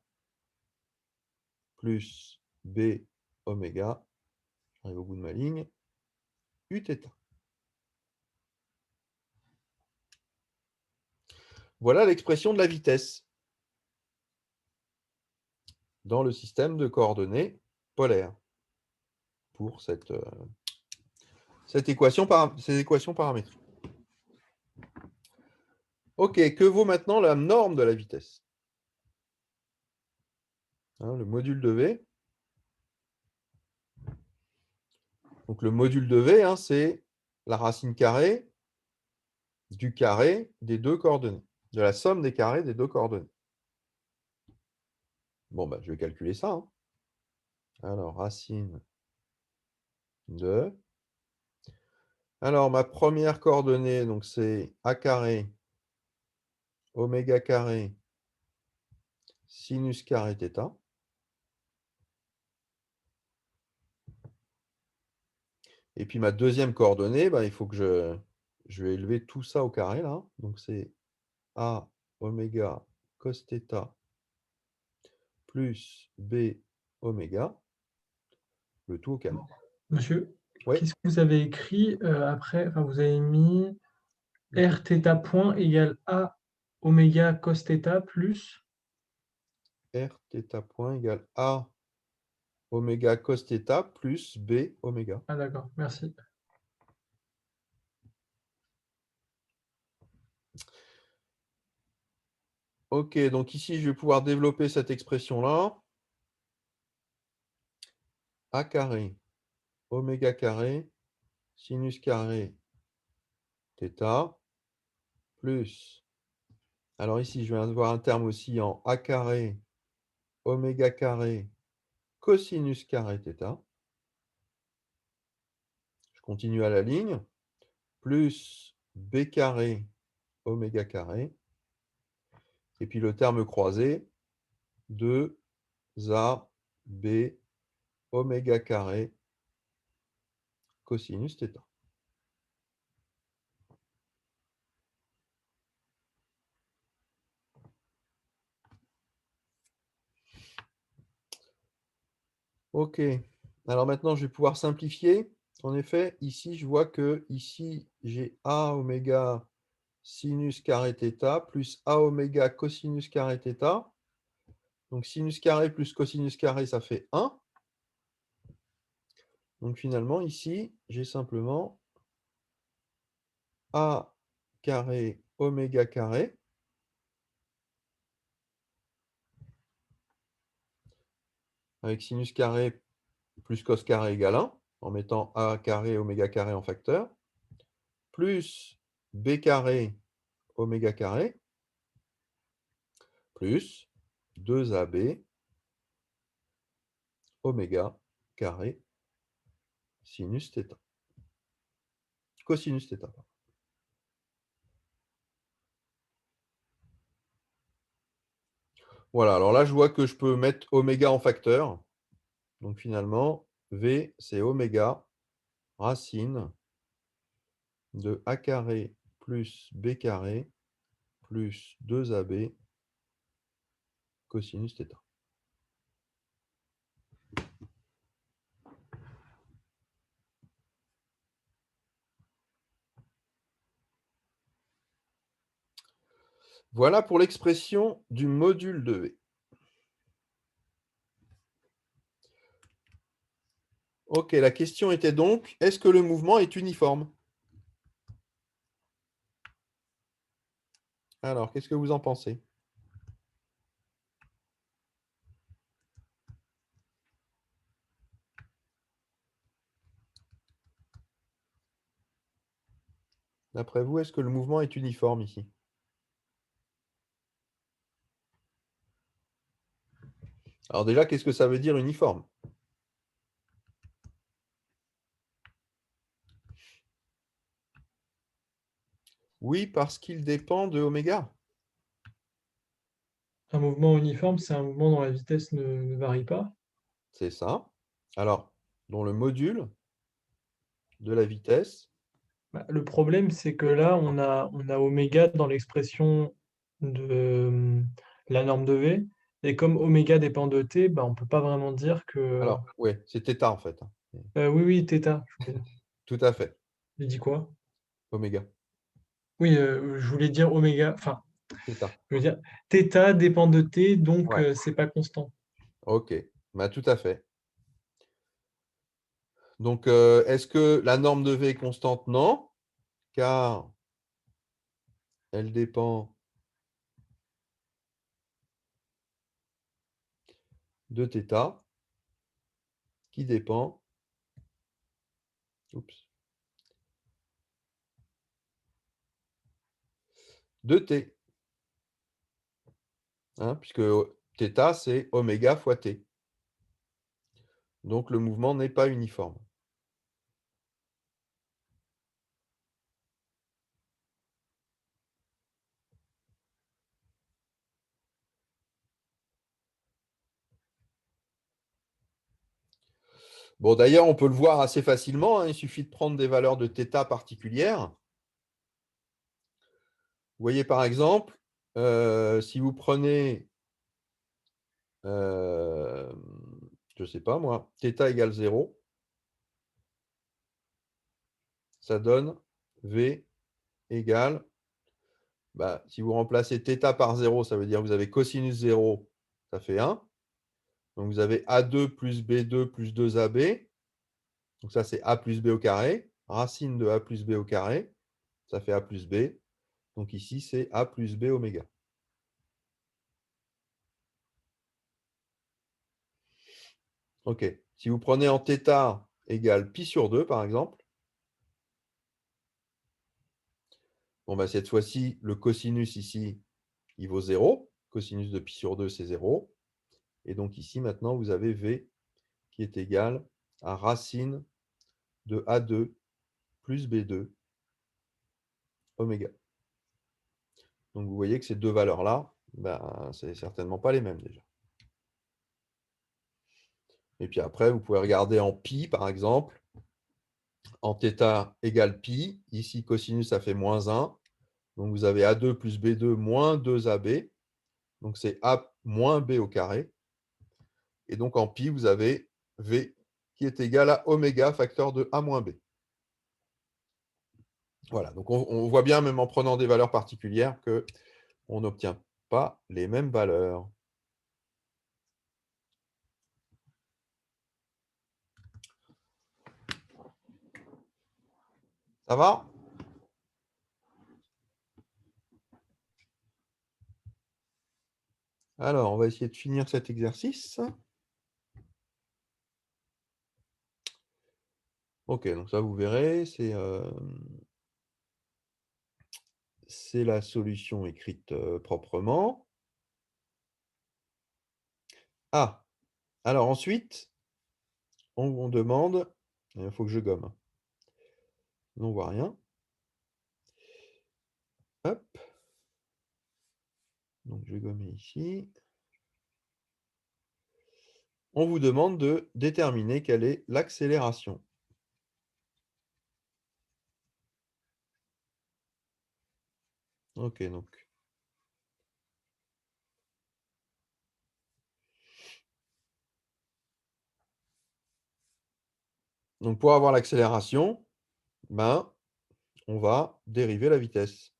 plus B oméga, j'arrive au bout de ma ligne, Uθ. Voilà l'expression de la vitesse dans le système de coordonnées polaires pour cette équation paramétrique. OK, que vaut maintenant la norme de la vitesse? Le module de V. Donc le module de V, c'est la racine carrée du carré des deux coordonnées, de la somme des carrés des deux coordonnées. Bon, je vais calculer ça. Alors, racine de... Alors, ma première coordonnée, donc c'est A carré, oméga carré, sinus carré θ. Et puis ma deuxième coordonnée, il faut que je vais élever tout ça au carré, là. Donc c'est A oméga cos θ plus B oméga, le tout au carré. Monsieur, Oui, qu'est-ce que vous avez écrit après? Enfin, vous avez mis R θ point égale A oméga cos θ plus. R θ point égale A oméga cos θ plus B oméga. Ah d'accord, merci. OK, donc ici, je vais pouvoir développer cette expression-là. A carré, oméga carré, sinus carré θ, plus... Alors ici, je vais avoir un terme aussi en A carré, oméga carré, cosinus carré θ. Je continue à la ligne, plus B carré, oméga carré, et puis le terme croisé, 2A B oméga carré cosinus θ. OK. Alors maintenant, je vais pouvoir simplifier. En effet, ici, je vois que ici, j'ai A oméga sinus carré θ plus A oméga cosinus carré θ. Donc sinus carré plus cosinus carré, ça fait 1. Donc finalement, ici, j'ai simplement A carré oméga carré avec sinus carré plus cos carré égale 1, en mettant A carré oméga carré en facteur, plus B carré oméga carré, plus 2AB oméga carré sinus θ. Cosinus θ. Voilà, alors là, je vois que je peux mettre oméga en facteur. Donc finalement, V, c'est oméga racine de A carré plus B carré plus 2AB cosinus θ. Voilà pour l'expression du module de V. OK, la question était donc, est-ce que le mouvement est uniforme? Alors, qu'est-ce que vous en pensez? D'après vous, est-ce que le mouvement est uniforme ici? Alors déjà, qu'est-ce que ça veut dire uniforme? Oui, parce qu'il dépend de oméga. Un mouvement uniforme, c'est un mouvement dont la vitesse ne varie pas. C'est ça. Alors, dont le module de la vitesse. Bah, le problème, c'est que là, on a oméga dans l'expression de la norme de V. Et comme oméga dépend de t, bah, on ne peut pas vraiment dire que... Alors, ouais, c'est θ en fait. oui, oui, θ, je voulais dire. Tout à fait. J'ai dit quoi? Oméga. Oui, je voulais dire oméga, enfin, θ. je veux dire, θ dépend de t, donc Ouais. c'est pas constant. Ok. Bah, tout à fait. Donc, est-ce que la norme de V est constante? Non, car elle dépend de θ, qui dépend oups, de t. Hein, puisque θ, c'est oméga fois t. Donc, le mouvement n'est pas uniforme. Bon, d'ailleurs, on peut le voir assez facilement, hein, il suffit de prendre des valeurs de θ particulières. Vous voyez, par exemple, si vous prenez, je ne sais pas moi, θ égale 0, ça donne V égale, bah, si vous remplacez θ par 0, ça veut dire que vous avez cosinus 0, ça fait 1. Donc, vous avez A2 plus B2 plus 2AB. Donc, ça, c'est A plus B au carré. Racine de A plus B au carré, ça fait A plus B. Donc, ici, c'est A plus B oméga. OK. Si vous prenez en θ égale pi sur 2, par exemple, bon, bah, cette fois-ci, le cosinus ici, il vaut 0. Cosinus de pi sur 2, c'est 0. Et donc, ici, maintenant, vous avez V qui est égal à racine de A2 plus B2 oméga. Donc, vous voyez que ces deux valeurs-là, ben, ce n'est certainement pas les mêmes déjà. Et puis après, vous pouvez regarder en pi, par exemple. En θ égale pi. Ici, cosinus, ça fait moins 1. Donc, vous avez A2 plus B2 moins 2AB. Donc, c'est A moins B au carré. Et donc, en pi, vous avez V qui est égal à oméga facteur de A moins B. Voilà. Donc, on voit bien, même en prenant des valeurs particulières, qu'on n'obtient pas les mêmes valeurs. Ça va? Alors, on va essayer de finir cet exercice. Ok, donc ça, vous verrez, c'est la solution écrite proprement. Ah, alors ensuite, on demande, il faut que je gomme. On ne voit rien. Hop. Donc, je vais gommer ici. On vous demande de déterminer quelle est l'accélération. Ok, donc pour avoir l'accélération, ben, on va dériver la vitesse.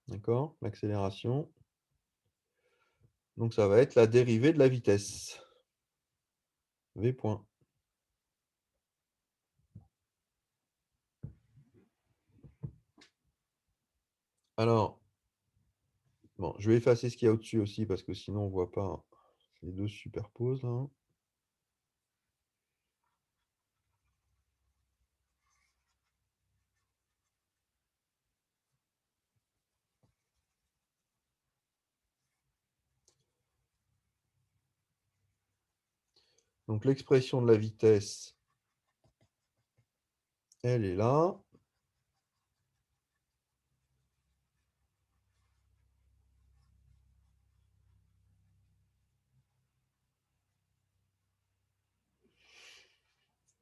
D'accord? L'accélération. Donc, ça va être la dérivée de la vitesse. V point. Alors, bon, je vais effacer ce qu'il y a au-dessus aussi parce que sinon on ne voit pas. Les deux se superposent là. Donc, l'expression de la vitesse, elle est là.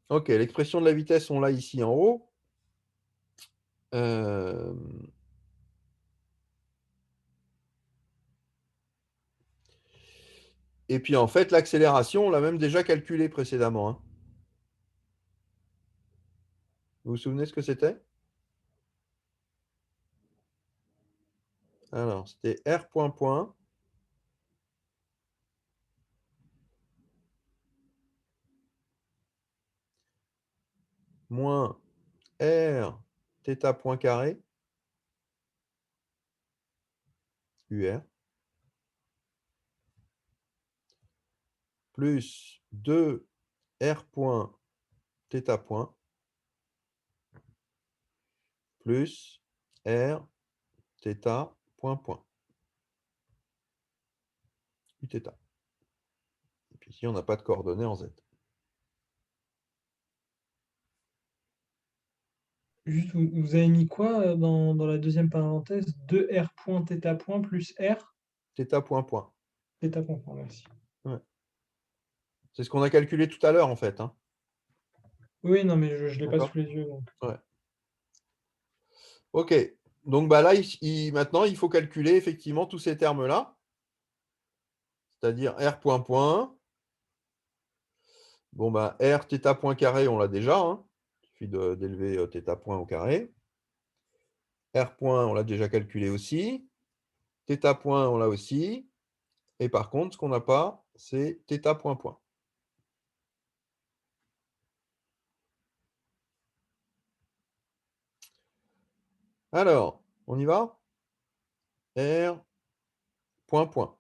Ok, l'expression de la vitesse, on l'a ici en haut. Et puis, en fait, l'accélération, on l'a même déjà calculée précédemment, hein. Vous vous souvenez ce que c'était? Alors, c'était R point point moins R θ point carré UR plus 2 R point θ point plus R θ point point Uθ. Et puis ici, on n'a pas de coordonnées en Z. Juste, vous avez mis quoi dans la deuxième parenthèse? 2R point θ point plus R θ point point. θ point point, merci. Ouais. C'est ce qu'on a calculé tout à l'heure, en fait, hein. Oui, non, mais je ne l'ai pas D'accord. sous les yeux. Donc. Ouais. Ok. Donc bah là, maintenant, il faut calculer effectivement tous ces termes-là. C'est-à-dire R point point. Bon, bah, R θ point carré, on l'a déjà, hein. Il suffit d'élever θ point au carré. R point, on l'a déjà calculé aussi. Θ point, on l'a aussi. Et par contre, ce qu'on n'a pas, c'est θ point point. Alors, on y va? R point point.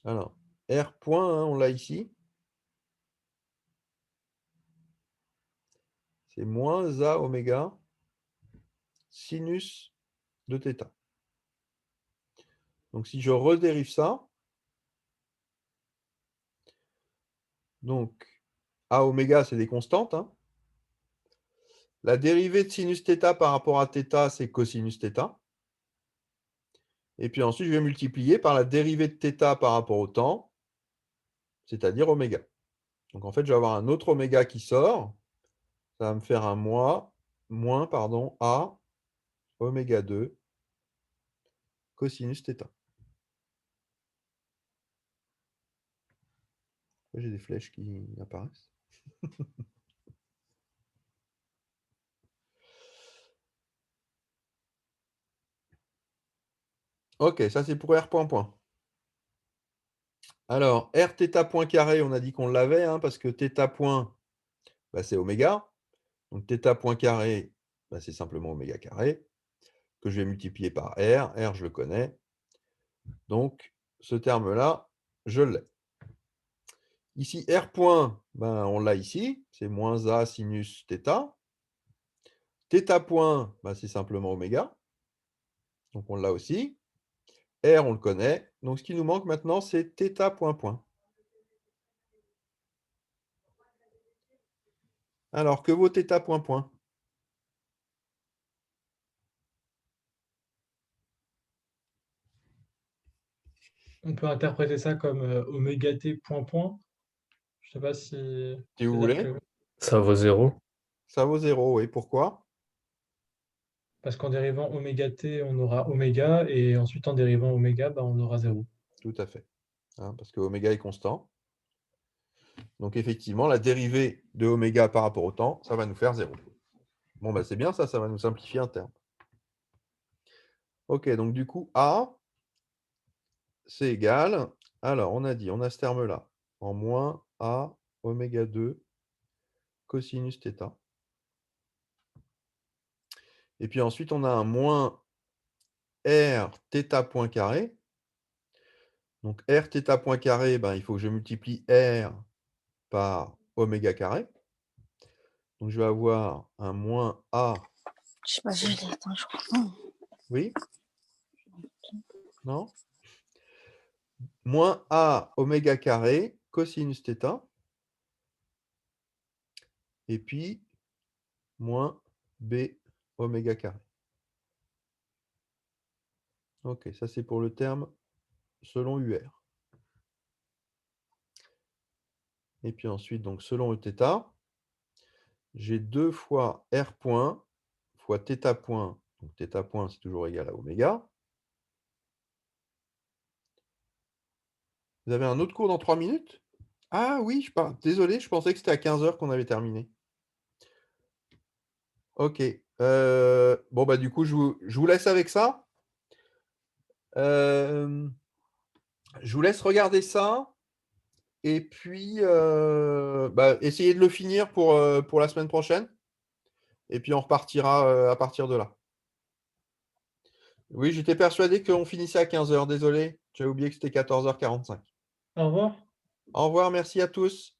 Alors, R point, hein, on l'a ici. C'est moins A oméga sinus de θ. Donc, si je redérive ça, donc A oméga, c'est des constantes, hein. La dérivée de sinus θ par rapport à θ, c'est cosinus θ. Et puis ensuite, je vais multiplier par la dérivée de θ par rapport au temps, c'est-à-dire oméga. Donc en fait, je vais avoir un autre oméga qui sort. Ça va me faire un moins A oméga 2 cosinus θ. J'ai des flèches qui apparaissent. Ok, ça c'est pour R point point. Alors, R θ point carré, on a dit qu'on l'avait, hein, parce que θ point, bah, c'est oméga. Donc θ point carré, bah, c'est simplement oméga carré, que je vais multiplier par R. R, je le connais. Donc, ce terme-là, je l'ai. Ici, R point, ben, on l'a ici, c'est moins A sinus θ. Θ point, ben, c'est simplement oméga. Donc, on l'a aussi. R, on le connaît. Donc, ce qui nous manque maintenant, c'est θ point point. Alors, que vaut θ point point? On peut interpréter ça comme oméga t point point. Je ne sais pas si. Si vous C'est-à-dire voulez. que. Ça vaut 0. Ça vaut 0, oui. Pourquoi? Parce qu'en dérivant oméga t, on aura oméga, et ensuite en dérivant oméga, bah, on aura 0. Tout à fait. Hein, parce que oméga est constant. Donc, effectivement, la dérivée de oméga par rapport au temps, ça va nous faire 0. Bon, ben, c'est bien ça, ça va nous simplifier un terme. Ok, donc du coup, A, c'est égal. Alors, on a dit, on a ce terme-là, en moins A oméga 2 cosinus θ. Et puis ensuite, on a un moins R θ point carré. Donc, R θ point carré, ben, il faut que je multiplie R par oméga carré. Donc, je vais avoir un moins A. Je sais pas si je l'ai atteint, je crois. Oui, Non? Moins A oméga carré cosinus θ. Et puis, moins B oméga carré. Ok, ça c'est pour le terme selon UR. Et puis ensuite, donc selon Eθ, j'ai 2 fois R point fois θ point. Donc θ point, c'est toujours égal à oméga. Vous avez un autre cours dans 3 minutes? Ah oui, désolé, je pensais que c'était à 15 h qu'on avait terminé. Ok. Bon, bah du coup, je vous laisse avec ça. Je vous laisse regarder ça. Et puis, essayez de le finir pour la semaine prochaine. Et puis, on repartira à partir de là. Oui, j'étais persuadé qu'on finissait à 15 h. Désolé, j'avais oublié que c'était 14 h 45. Au revoir. Au revoir, merci à tous.